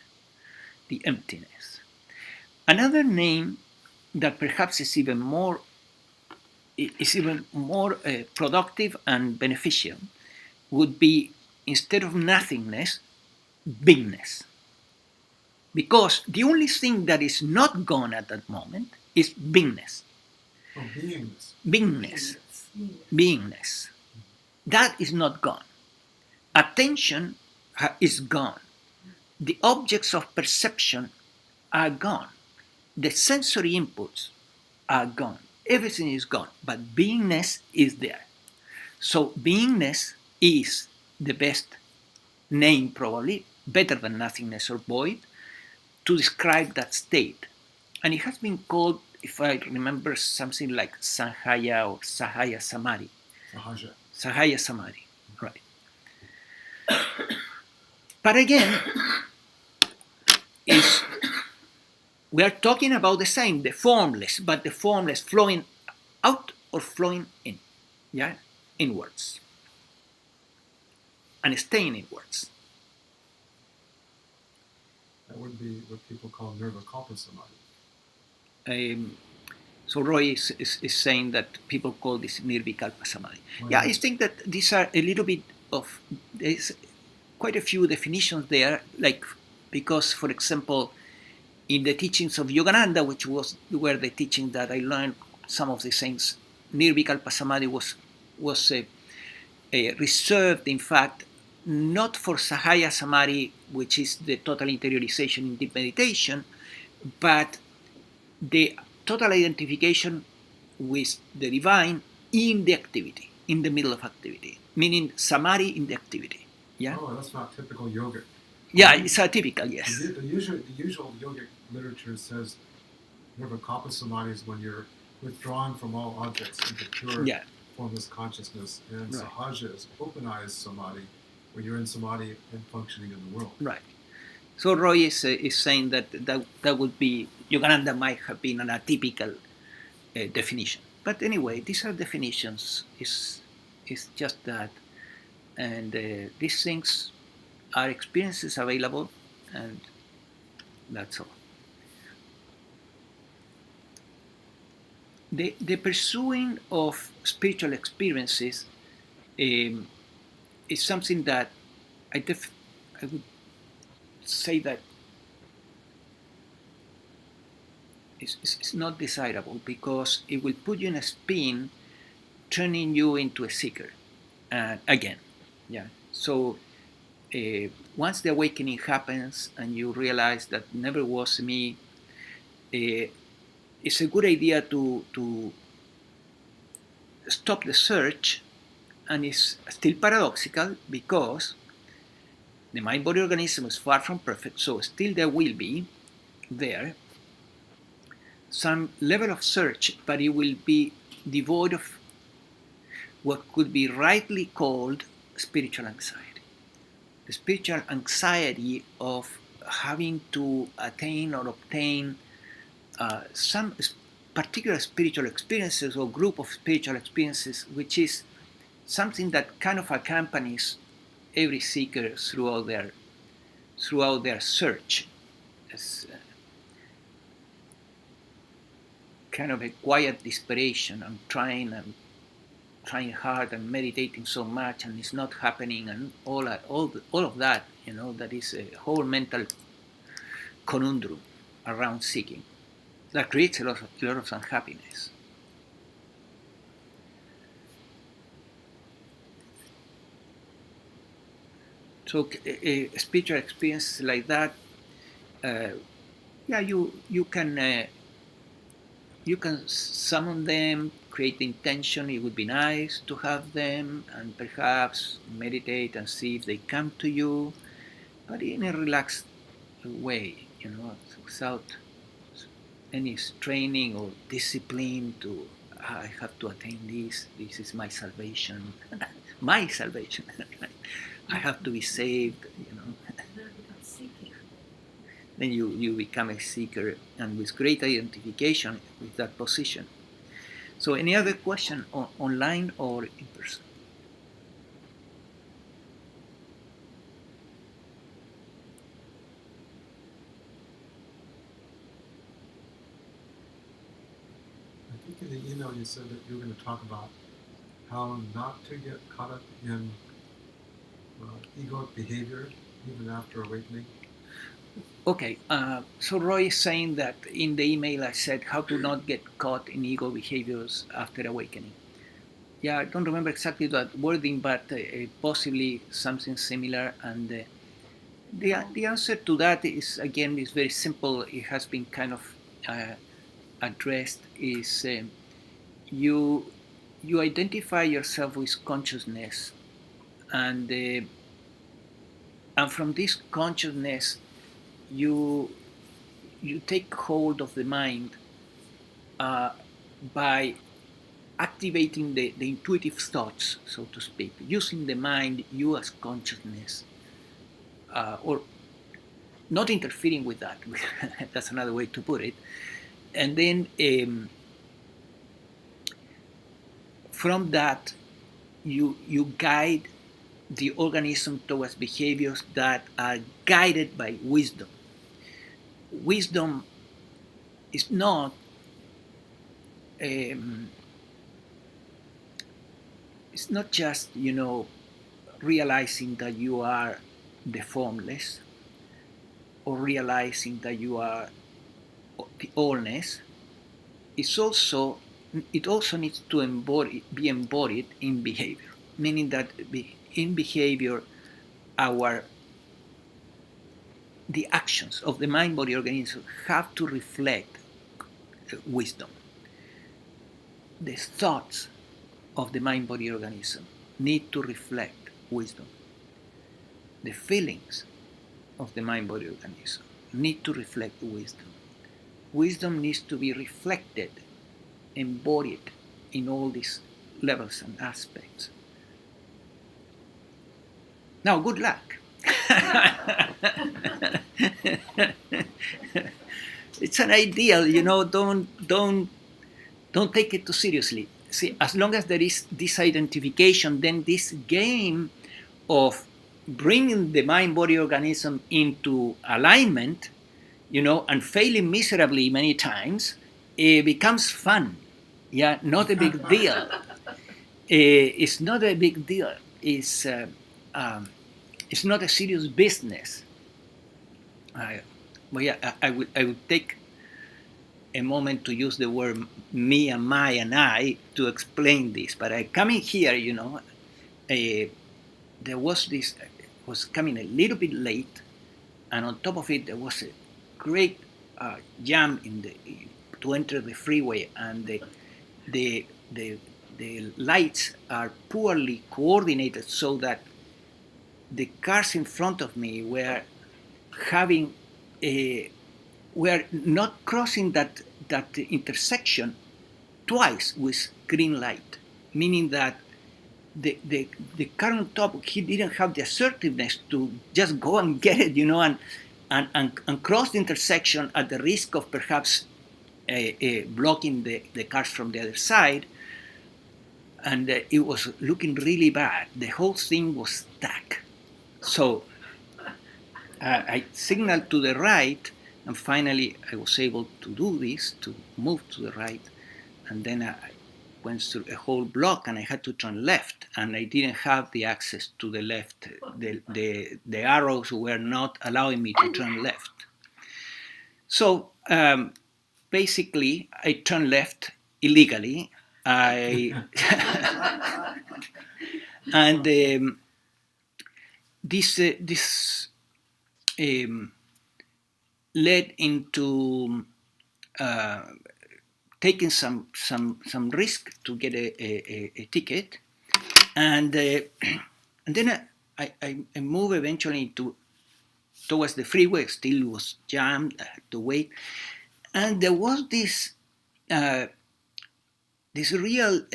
the emptiness. Another name that perhaps is even more productive and beneficial would be, instead of nothingness, beingness. Because the only thing that is not gone at that moment is beingness. Oh, beingness. Beingness. Yes. Beingness. That is not gone. Attention is gone. The objects of perception are gone. The sensory inputs are gone. Everything is gone, but beingness is there. So beingness is the best name, probably better than nothingness or void, to describe that state. And it has been called, if I remember, something like Sankhaya or Sahaya Samadhi. Sahaja. Sahaya Samadhi, right. But again, is we are talking about the same, the formless, but the formless flowing out or flowing in, yeah, inwards, and staying inwards. That would be what people call nirvikalpa samadhi. So Roy is saying that people call this nirvikalpa samadhi. Why Yeah, not? I think that these are a little bit of, there's quite a few definitions there, like, because, for example, in the teachings of Yogananda, which were the teaching that I learned some of the things, nirvikalpa samadhi was reserved, in fact, not for Sahaya Samadhi, which is the total interiorization in deep meditation, but the total identification with the divine in the activity, in the middle of activity, meaning Samadhi in the activity. Yeah, Oh, that's not typical yogic. yeah, it's atypical, yes. The usual yogic literature says nirvikalpa samadhi is when you're withdrawn from all objects into pure Yeah, formless consciousness, and Right. sahaja is open-eyes samadhi, where you're in samadhi and functioning in the world. right. So Roy is saying that would be, Yogananda might have been an atypical definition. But anyway, these are definitions. Is just that, and these things are experiences available, and that's all. The pursuing of spiritual experiences is something that I would say that it's not desirable, because it will put you in a spin, turning you into a seeker again. Yeah. So once the awakening happens and you realize that never was me, it's a good idea to stop the search. And it's still paradoxical, because the mind-body organism is far from perfect, so still there will be there some level of search, but it will be devoid of what could be rightly called spiritual anxiety. The spiritual anxiety of having to attain or obtain some particular spiritual experiences or group of spiritual experiences, which is something that kind of accompanies every seeker throughout their search. It's kind of a quiet desperation. I'm trying hard and meditating so much, and it's not happening, and all of that. That is a whole mental conundrum around seeking that creates a lot of unhappiness. So a spiritual experience like that, yeah, you can summon them, create the intention. It would be nice to have them, and perhaps meditate and see if they come to you, but in a relaxed way, without any straining or discipline to, I have to attain this. This is my salvation, my salvation. I have to be saved. Then it becomes seeking. Then you become a seeker, and with great identification with that position. So any other question online or in person? I think in the email you said that you were going to talk about how not to get caught up in egoic behavior even after awakening. Okay, so Roy is saying that in the email I said how to not get caught in ego behaviors after awakening. Yeah, I don't remember exactly that wording, but possibly something similar. And the answer to that is, again, is very simple. It has been kind of addressed. Is you you identify yourself with consciousness, and from this consciousness you you take hold of the mind uh, by activating the intuitive thoughts, so to speak, using the mind, you as consciousness, or not interfering with that. That's another way to put it. And then from that, you guide the organism towards behaviors that are guided by wisdom. Wisdom is not um, it's not just realizing that you are the formless, or realizing that you are the allness. It also needs to be embodied in behavior, meaning that in behavior our the actions of the mind body organism have to reflect wisdom. The thoughts of the mind body organism need to reflect wisdom. The feelings of the mind body organism need to reflect wisdom. Wisdom needs to be reflected, embodied in all these levels and aspects. Now, good luck. It's an ideal, don't take it too seriously. See, as long as there is this identification, then this game of bringing the mind-body organism into alignment, and failing miserably many times, it becomes fun. Yeah, not a big deal. It's not a big deal. It's not a serious business. But yeah, I would take a moment to use the word me and my and I to explain this. But I coming here, there was this was coming a little bit late, and on top of it there was a great jam to enter the freeway, and the the lights are poorly coordinated, so that the cars in front of me having a were not crossing that intersection twice with green light, meaning that the car on top, he didn't have the assertiveness to just go and get it, and cross the intersection at the risk of perhaps blocking the cars from the other side. And it was looking really bad. The whole thing was stuck. So I signaled to the right, and finally I was able to do this, to move to the right. And then I went through a whole block, and I had to turn left, and I didn't have the access to the left. The arrows were not allowing me to turn left. So basically, I turned left illegally. And this led into taking some risk to get a ticket, and then I moved eventually towards the freeway. Still was jammed. I had to wait, and there was this real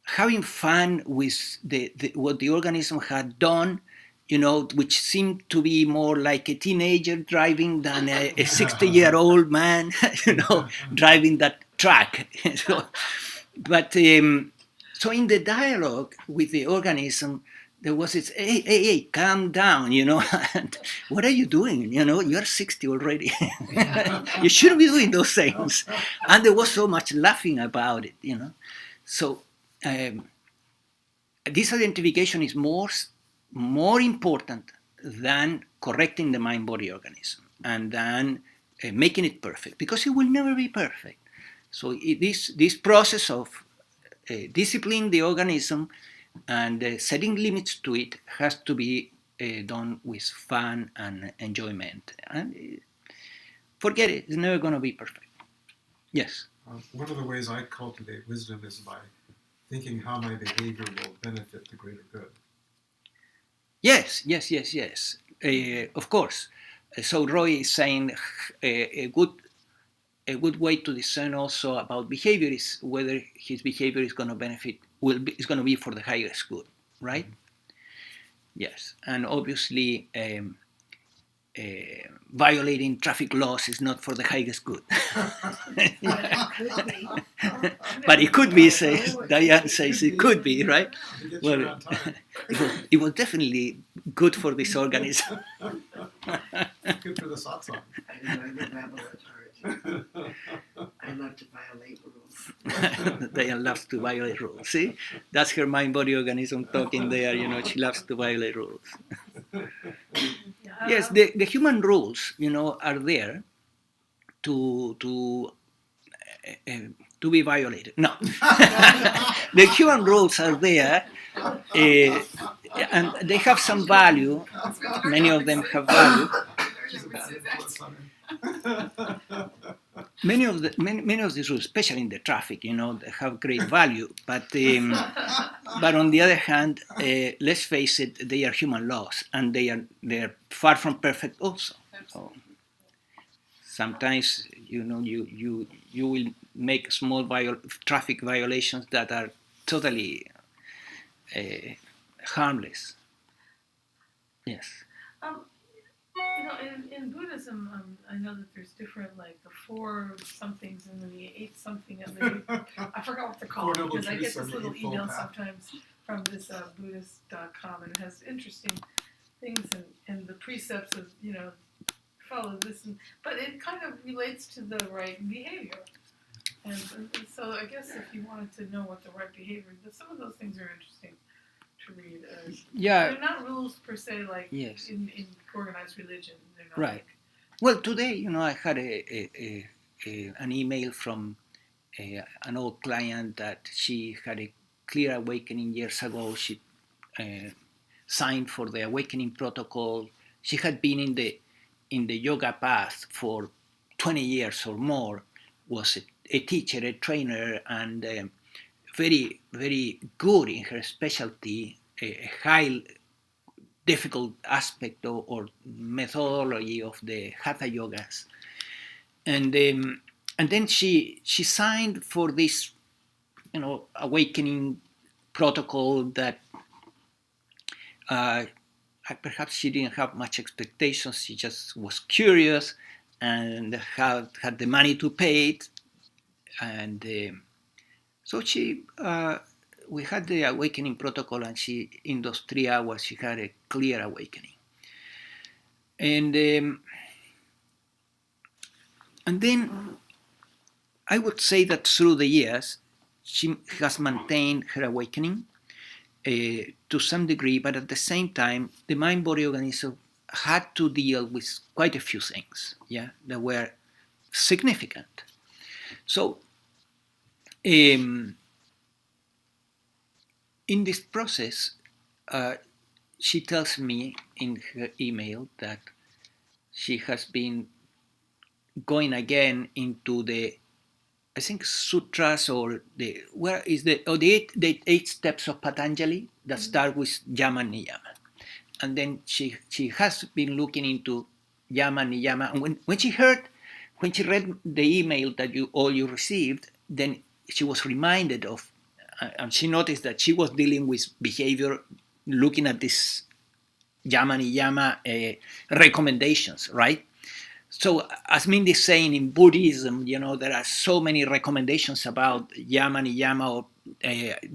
having fun with what the organism had done, which seemed to be more like a teenager driving than a 60-year-old man, driving that truck. But so in the dialogue with the organism, there was this, hey, calm down, and what are you doing? You're 60 already. You shouldn't be doing those things. And there was so much laughing about it, So this identification is more important than correcting the mind-body organism and then making it perfect, because it will never be perfect. So this process of disciplining the organism and setting limits to it has to be done with fun and enjoyment. And forget it, it's never going to be perfect. Yes? One of the ways I cultivate wisdom is by thinking how my behavior will benefit the greater good. Yes. Of course. So Roy is saying a good way to discern also about behavior is whether his behavior is going to benefit, is going to be for the highest good, right? Yes, and obviously violating traffic laws is not for the highest good. But it could be, says Diane says it could be, right? Well, it was definitely good for this organism. Good for the satsang. I know the Bible at heart. I love to violate rules. Diane loves to violate rules. See, that's her mind-body organism talking there. You know, she loves to violate rules. Yes, the human rules, you know, are there to be violated. No, the human rules are there, and they have some value. Many of them have value. Many of these rules, especially in the traffic, you know, they have great value. But on the other hand, let's face it, they are human laws, and they're far from perfect also. So sometimes, you know, you will make small traffic violations that are totally harmless. Yes. You know, in Buddhism, I know that there's different, like the 4 somethings and then the 8 something, and I forgot what they're called, because I get this little email sometimes from this Buddhist.com, and it has interesting things and the precepts of, you know, follow this, but it kind of relates to the right behavior. And so I guess if you wanted to know what the right behavior is, some of those things are interesting to read. They're not rules per se, like in organized religion. They're not right. Well, today, you know, I had an email from an old client that she had a clear awakening years ago. She signed for the awakening protocol. She had been in the yoga path for 20 years or more, was a teacher, a trainer, and very, very good in her specialty, a high difficult aspect or methodology of the hatha yogas. And then she signed for this, you know, awakening protocol that perhaps she didn't have much expectations. She just was curious and had the money to pay it. And so we had the awakening protocol, and in those 3 hours, she had a clear awakening. And then I would say that through the years, she has maintained her awakening to some degree, but at the same time, the mind-body organism had to deal with quite a few things, that were significant. So in this process, she tells me in her email that she has been going again into the, I think, sutras, or the 8 steps of Patanjali that start with Yama Niyama. And then she has been looking into Yama Niyama. And when she read the email that you received, then she was reminded of, and she noticed that she was dealing with behavior, looking at this Yama Niyama recommendations, right? So, as Mindy is saying, in Buddhism, you know, there are so many recommendations about Yama Niyama, or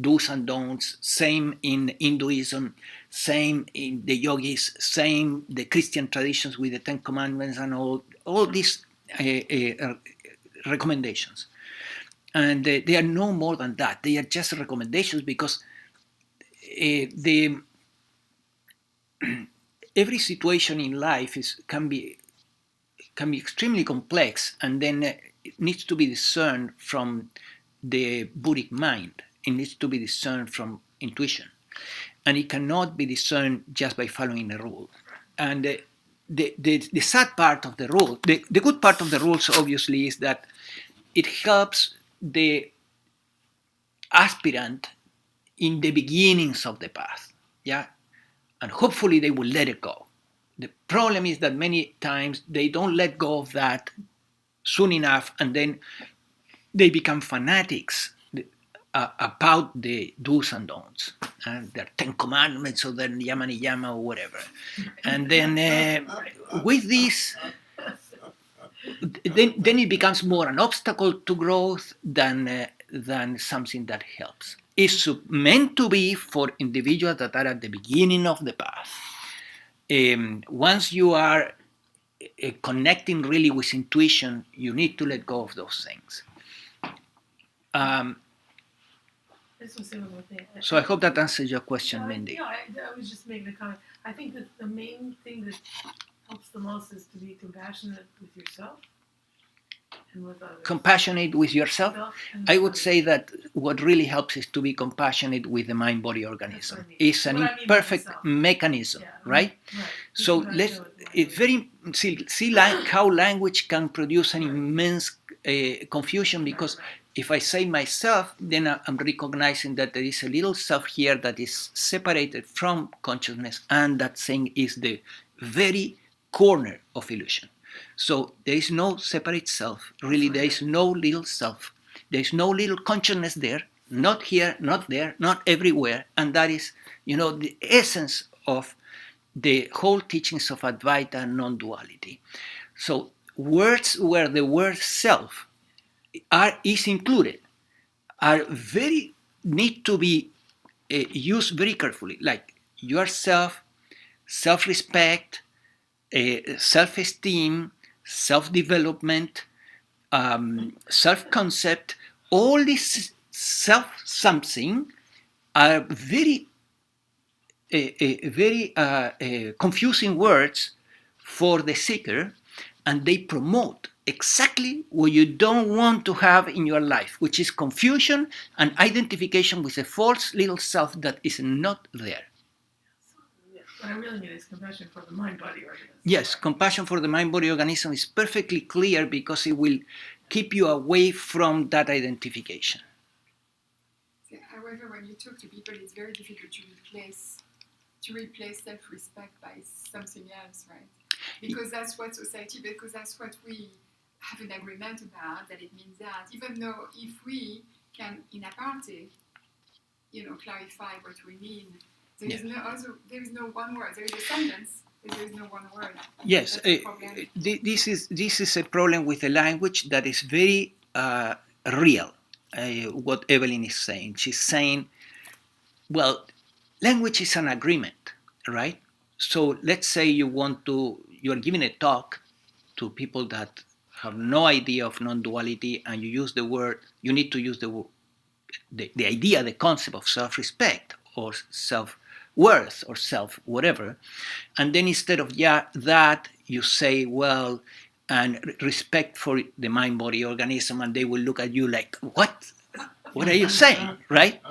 do's and don'ts. Same in Hinduism, same in the yogis, same the Christian traditions with the 10 Commandments and all these recommendations. And they are no more than that. They are just recommendations, because every situation in life can be extremely complex, and then it needs to be discerned from the Buddhic mind. It needs to be discerned from intuition, and it cannot be discerned just by following a rule. And the sad part of the rule, the good part of the rules, obviously, is that it helps the aspirant in the beginnings of the path, yeah, and hopefully they will let it go. The problem is that many times they don't let go of that soon enough, and then they become fanatics about the do's and don'ts, and their 10 commandments or their yama niyama or whatever. And then with this, then it becomes more an obstacle to growth than something that helps. It's meant to be for individuals that are at the beginning of the path. Once you are connecting really with intuition, you need to let go of those things. So I hope that answers your question, Mindy. I was just making a comment. I think that the main thing that helps the most is to be compassionate with yourself and with others. Compassionate with yourself? I would say that what really helps is to be compassionate with the mind-body organism. It's an imperfect mechanism, right? So let's see how language can produce an immense confusion, because if I say myself, then I'm recognizing that there is a little self here that is separated from consciousness, and that thing is the very corner of illusion. So there is no separate self. Really, there is no little self. There is no little consciousness there, not here, not there, not everywhere. And that is, the essence of the whole teachings of Advaita and non-duality. So words where the word self is included need to be used very carefully, like yourself, self-respect, self-esteem, self-development, self-concept. All these self-something are very confusing words for the seeker, and they promote exactly what you don't want to have in your life, which is confusion and identification with a false little self that is not there. What I really mean is compassion for the mind-body organism. Yes, compassion for the mind-body organism is perfectly clear, because it will keep you away from that identification. However, when you talk to people, it's very difficult to replace self-respect by something else, right? Because that's what society, because that's what we have an agreement about, that it means that, even though if we can, in aparte, clarify what we mean, there is no one word. There is a sentence, but there is no one word. Yes, this is a problem with the language that is very real. What Evelyn is saying, she's saying, well, language is an agreement, right? So let's say you are giving a talk to people that have no idea of non-duality, and you need to use the idea, the concept of self-respect or self-worth or self-whatever. And then instead of that, you say, well, and respect for the mind-body organism, and they will look at you like, what? What are you saying, right?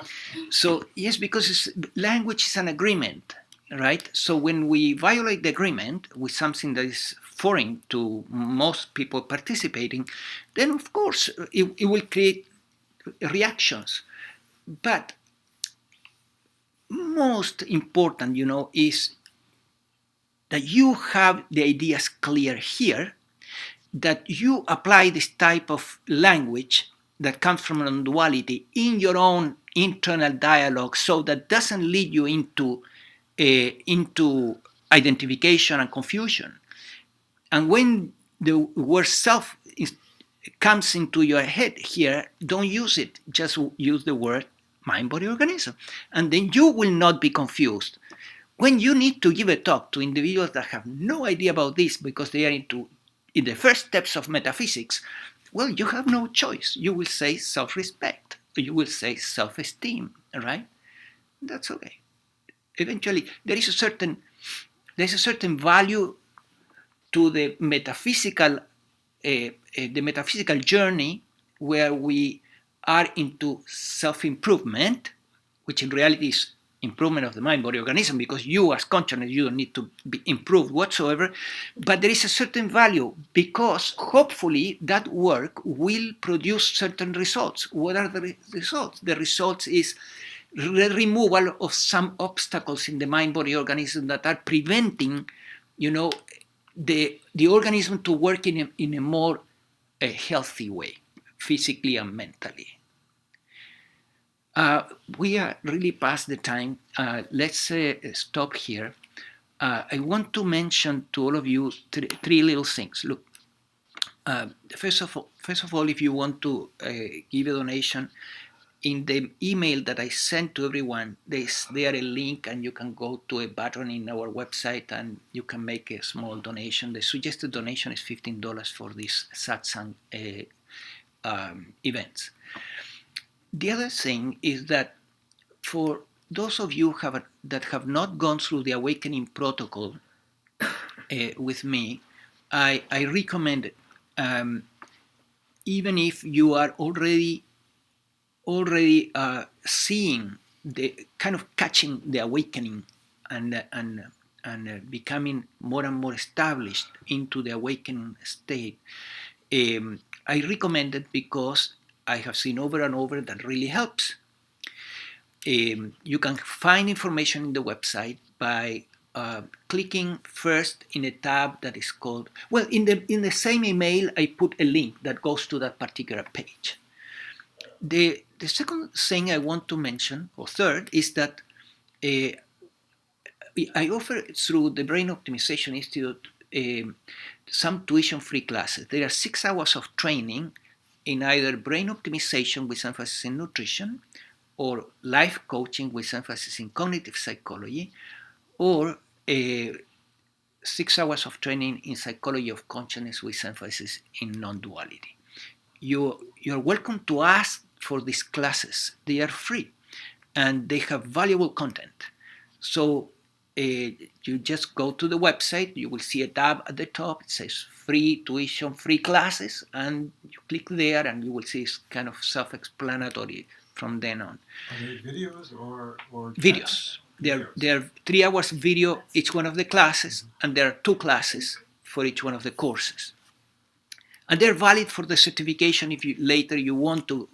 So, yes, because language is an agreement, right? So when we violate the agreement with something that is foreign to most people participating, then of course it will create reactions. But most important, is that you have the ideas clear here, that you apply this type of language that comes from non-duality in your own internal dialogue, so that doesn't lead you into identification and confusion. And when the word self comes into your head here, don't use it. Just use the word mind-body organism. And then you will not be confused. When you need to give a talk to individuals that have no idea about this, because they are in the first steps of metaphysics, well, you have no choice. You will say self-respect. You will say self-esteem, right? That's okay. Eventually, there is a certain there's a certain value to the metaphysical journey where we are into self-improvement, which in reality is improvement of the mind, body, organism, because you as consciousness, you don't need to be improved whatsoever. But there is a certain value because hopefully that work will produce certain results. What are the results? The results is the removal of some obstacles in the mind, body, organism that are preventing, the organism to work in a more healthy way, physically and mentally. We are really past the time. Let's stop here. I want to mention to all of you three little things. Look, first of all, if you want to give a donation, in the email that I sent to everyone, there's a link, and you can go to a button in our website, and you can make a small donation. The suggested donation is $15 for these satsang events. The other thing is that for those of you that have not gone through the awakening protocol with me, I recommend it. Even if you are already seeing the kind of catching the awakening and becoming more and more established into the awakening state, I recommend it because I have seen over and over that really helps. You can find information in the website by clicking first in a tab that is called, well, in the same email I put a link that goes to that particular page. The second thing I want to mention, or third, is that I offer through the Brain Optimization Institute some tuition-free classes. There are 6 hours of training in either brain optimization with emphasis in nutrition, or life coaching with emphasis in cognitive psychology, or 6 hours of training in psychology of consciousness with emphasis in non-duality. You're welcome to ask for these classes. They are free and they have valuable content. So you just go to the website, you will see a tab at the top, it says free tuition, free classes, and you click there and you will see it's kind of self-explanatory from then on. Are they videos or videos? There are 3 hours video each one of the classes, and there are 2 classes for each one of the courses. And they're valid for the certification if you later you want to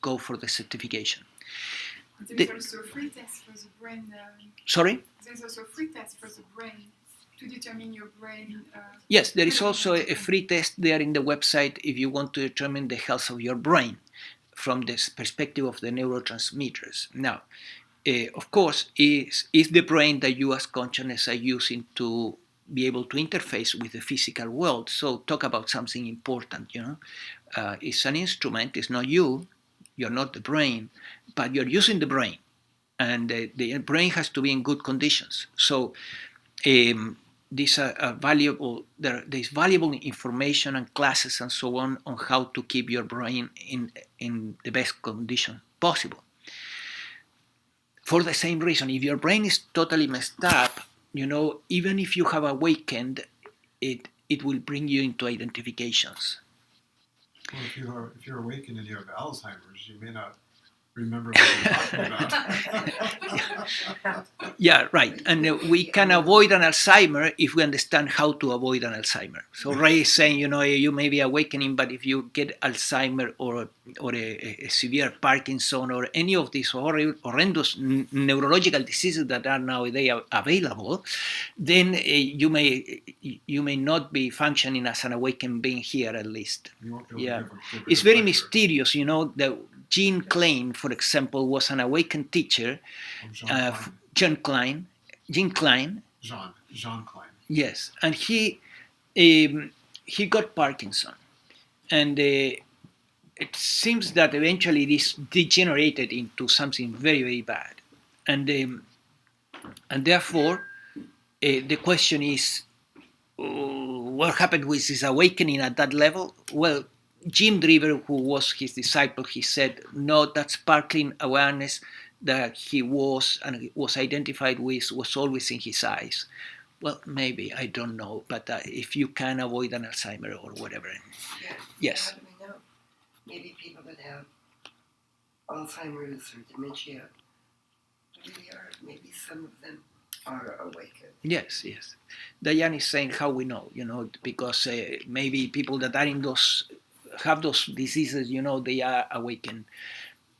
go for the certification. There's also a free test for the brain. Sorry? There's also a free test for the brain to determine your brain. Yes, there is also a free test there in the website if you want to determine the health of your brain from this perspective of the neurotransmitters. Now, of course, is the brain that you as consciousness are using to be able to interface with the physical world. So talk about something important, it's an instrument, it's not you, you're not the brain, but you're using the brain, and the brain has to be in good conditions. So these are valuable, there's valuable information and classes and so on how to keep your brain in the best condition possible. For the same reason, if your brain is totally messed up, even if you have awakened, it will bring you into identifications. Well, if you're awakened and you have Alzheimer's, you may not remember what you're talking about. Yeah, right. And we can avoid an Alzheimer if we understand how to avoid an Alzheimer. So Ray is saying, you may be awakening, but if you get Alzheimer or a severe Parkinson or any of these horrendous neurological diseases that are nowadays available, then you may not be functioning as an awakened being here, at least. Yeah, it's very mysterious. The Jean Klein, for example, was an awakened teacher. Jean Klein. Yes, and he got Parkinson, and it seems that eventually this degenerated into something very, very bad, and therefore the question is, what happened with his awakening at that level? Well, Jim Driver, who was his disciple, he said, no, that sparkling awareness that he was and was identified with was always in his eyes. Well, maybe, I don't know, but if you can avoid an Alzheimer or whatever. Yeah. Yes. How do we know? Maybe people that have Alzheimer's or dementia really are, maybe some of them are awakened. Yes. Diane is saying how we know, because maybe people that are in have those diseases, they are awakened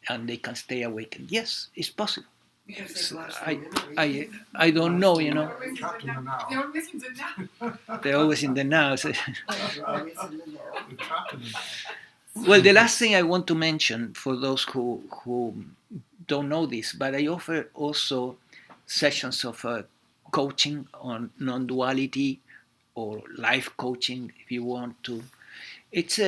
and they can stay awakened. Yes, it's possible. Because It's- they've lost I- their memory. I don't know, They're always in Trapped in the the now. now. They're always in the now. They're always in the now. So- They're always in the now. They're trapped in the now. Well, the last thing I want to mention for those who don't know this, but I offer also sessions of coaching on non-duality or life coaching, if you want to. It's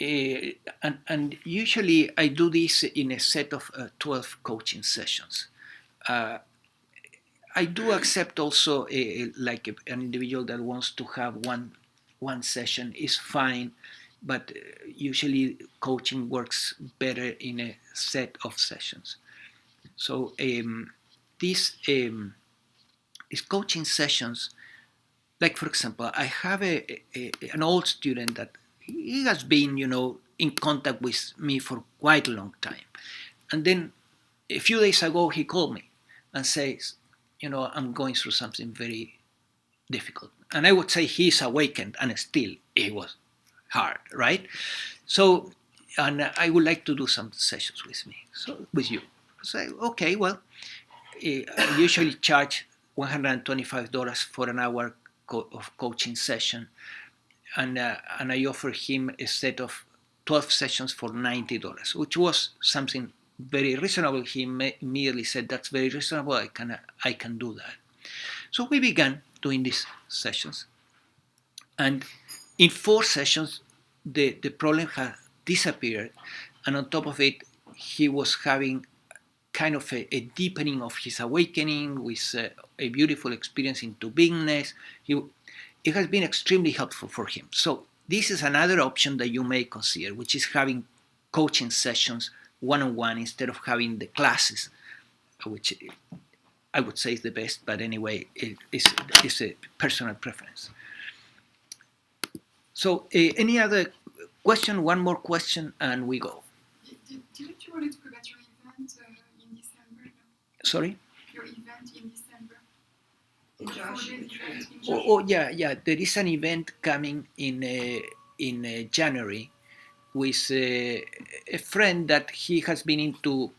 and usually I do this in a set of 12 coaching sessions. I do accept also like an individual that wants to have one session is fine, but usually coaching works better in a set of sessions. So these coaching sessions, like for example, I have an old student that he has been, in contact with me for quite a long time, and then a few days ago he called me and says, I'm going through something very difficult, and I would say he's awakened, and still it was hard, right? So, and I would like to do some sessions with you. So, okay, well, I usually charge $125 for an hour of coaching session, and I offer him a set of 12 sessions for $90, which was something very reasonable. He immediately said, "That's very reasonable. I can do that." So we began doing these sessions, and in 4 sessions, the problem had disappeared, and on top of it, he was having kind of a deepening of his awakening with a beautiful experience into beingness. It has been extremely helpful for him. So this is another option that you may consider, which is having coaching sessions one-on-one instead of having the classes, which I would say is the best, but anyway, it's a personal preference. So any other question? One more question and we go. Didn't you want to talk about your event in December? Sorry? Your event in December? In Joshua Tree. Yeah. There is an event coming in January with a friend that he has been into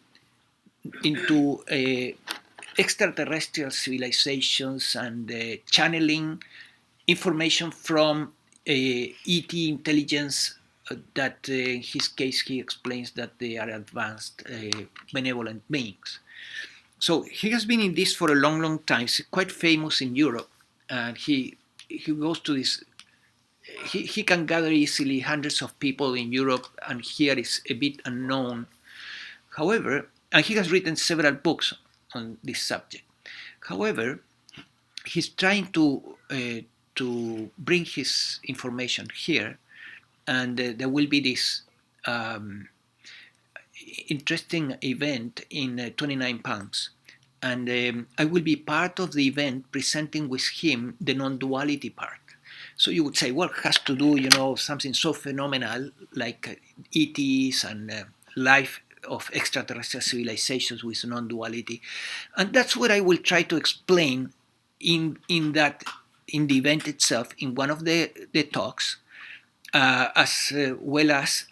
extraterrestrial civilizations and channeling information from ET intelligence. That in his case he explains that they are advanced benevolent beings. So he has been in this for a long time. He's quite famous in Europe, and he goes to this. He can gather easily hundreds of people in Europe, and here is a bit unknown. However, and he has written several books on this subject. However, he's trying to bring his information here, and there will be this interesting event in 29 Palms. And I will be part of the event presenting with him the non-duality part. So you would say, well, it has to do, something so phenomenal like ETs and life of extraterrestrial civilizations with non-duality. And that's what I will try to explain in the event itself, in one of the talks, as well as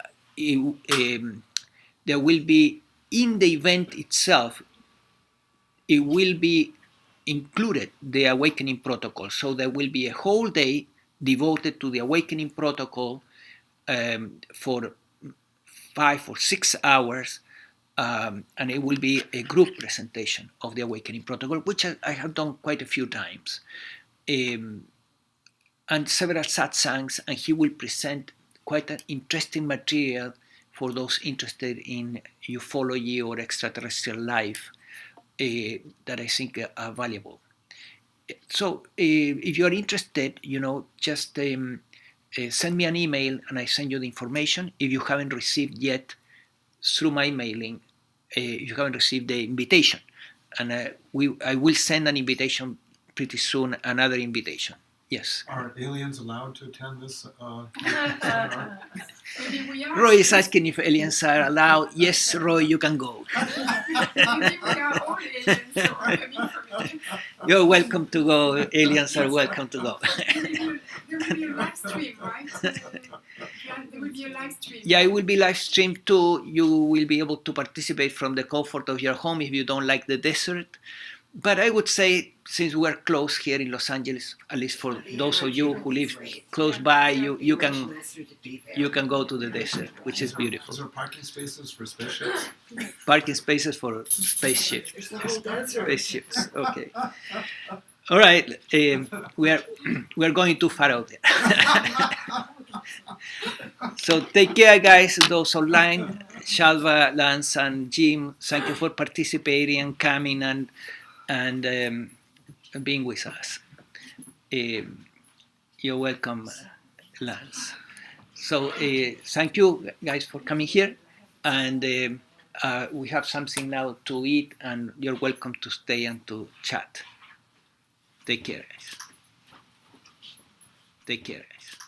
there will be, in the event itself, it will be included the awakening protocol. So there will be a whole day devoted to the awakening protocol for 5 or 6 hours, and it will be a group presentation of the awakening protocol, which I have done quite a few times, and several satsangs, and he will present quite an interesting material for those interested in ufology or extraterrestrial life that I think are valuable. So if you are interested, just send me an email and I send you the information. If you haven't received yet through my mailing, if you haven't received the invitation, and I will send an invitation pretty soon. Another invitation. Yes. Are aliens allowed to attend this? Maybe we are. Roy is asking if aliens are allowed. Yes, Roy, you can go. Maybe we are all aliens, so coming from it. You're welcome to go. Aliens are welcome to go. There will be a live stream, right? Yeah, there will be a live stream. Yeah, it will be live streamed too. You will be able to participate from the comfort of your home if you don't like the desert. But I would say, since we're close here in Los Angeles, at least for those of you who live close by, you can go to the desert, which is beautiful. Is there parking spaces for spaceships? Parking spaces for spaceships. There's the whole desert. Spaceships. Okay. All right. We're going too far out there. So take care, guys. Those online, Shalva, Lance, and Jim. Thank you for participating and coming and being with us. You're welcome, Lance. So thank you guys for coming here, and we have something now to eat, and you're welcome to stay and to chat. Take care, guys. Take care, guys.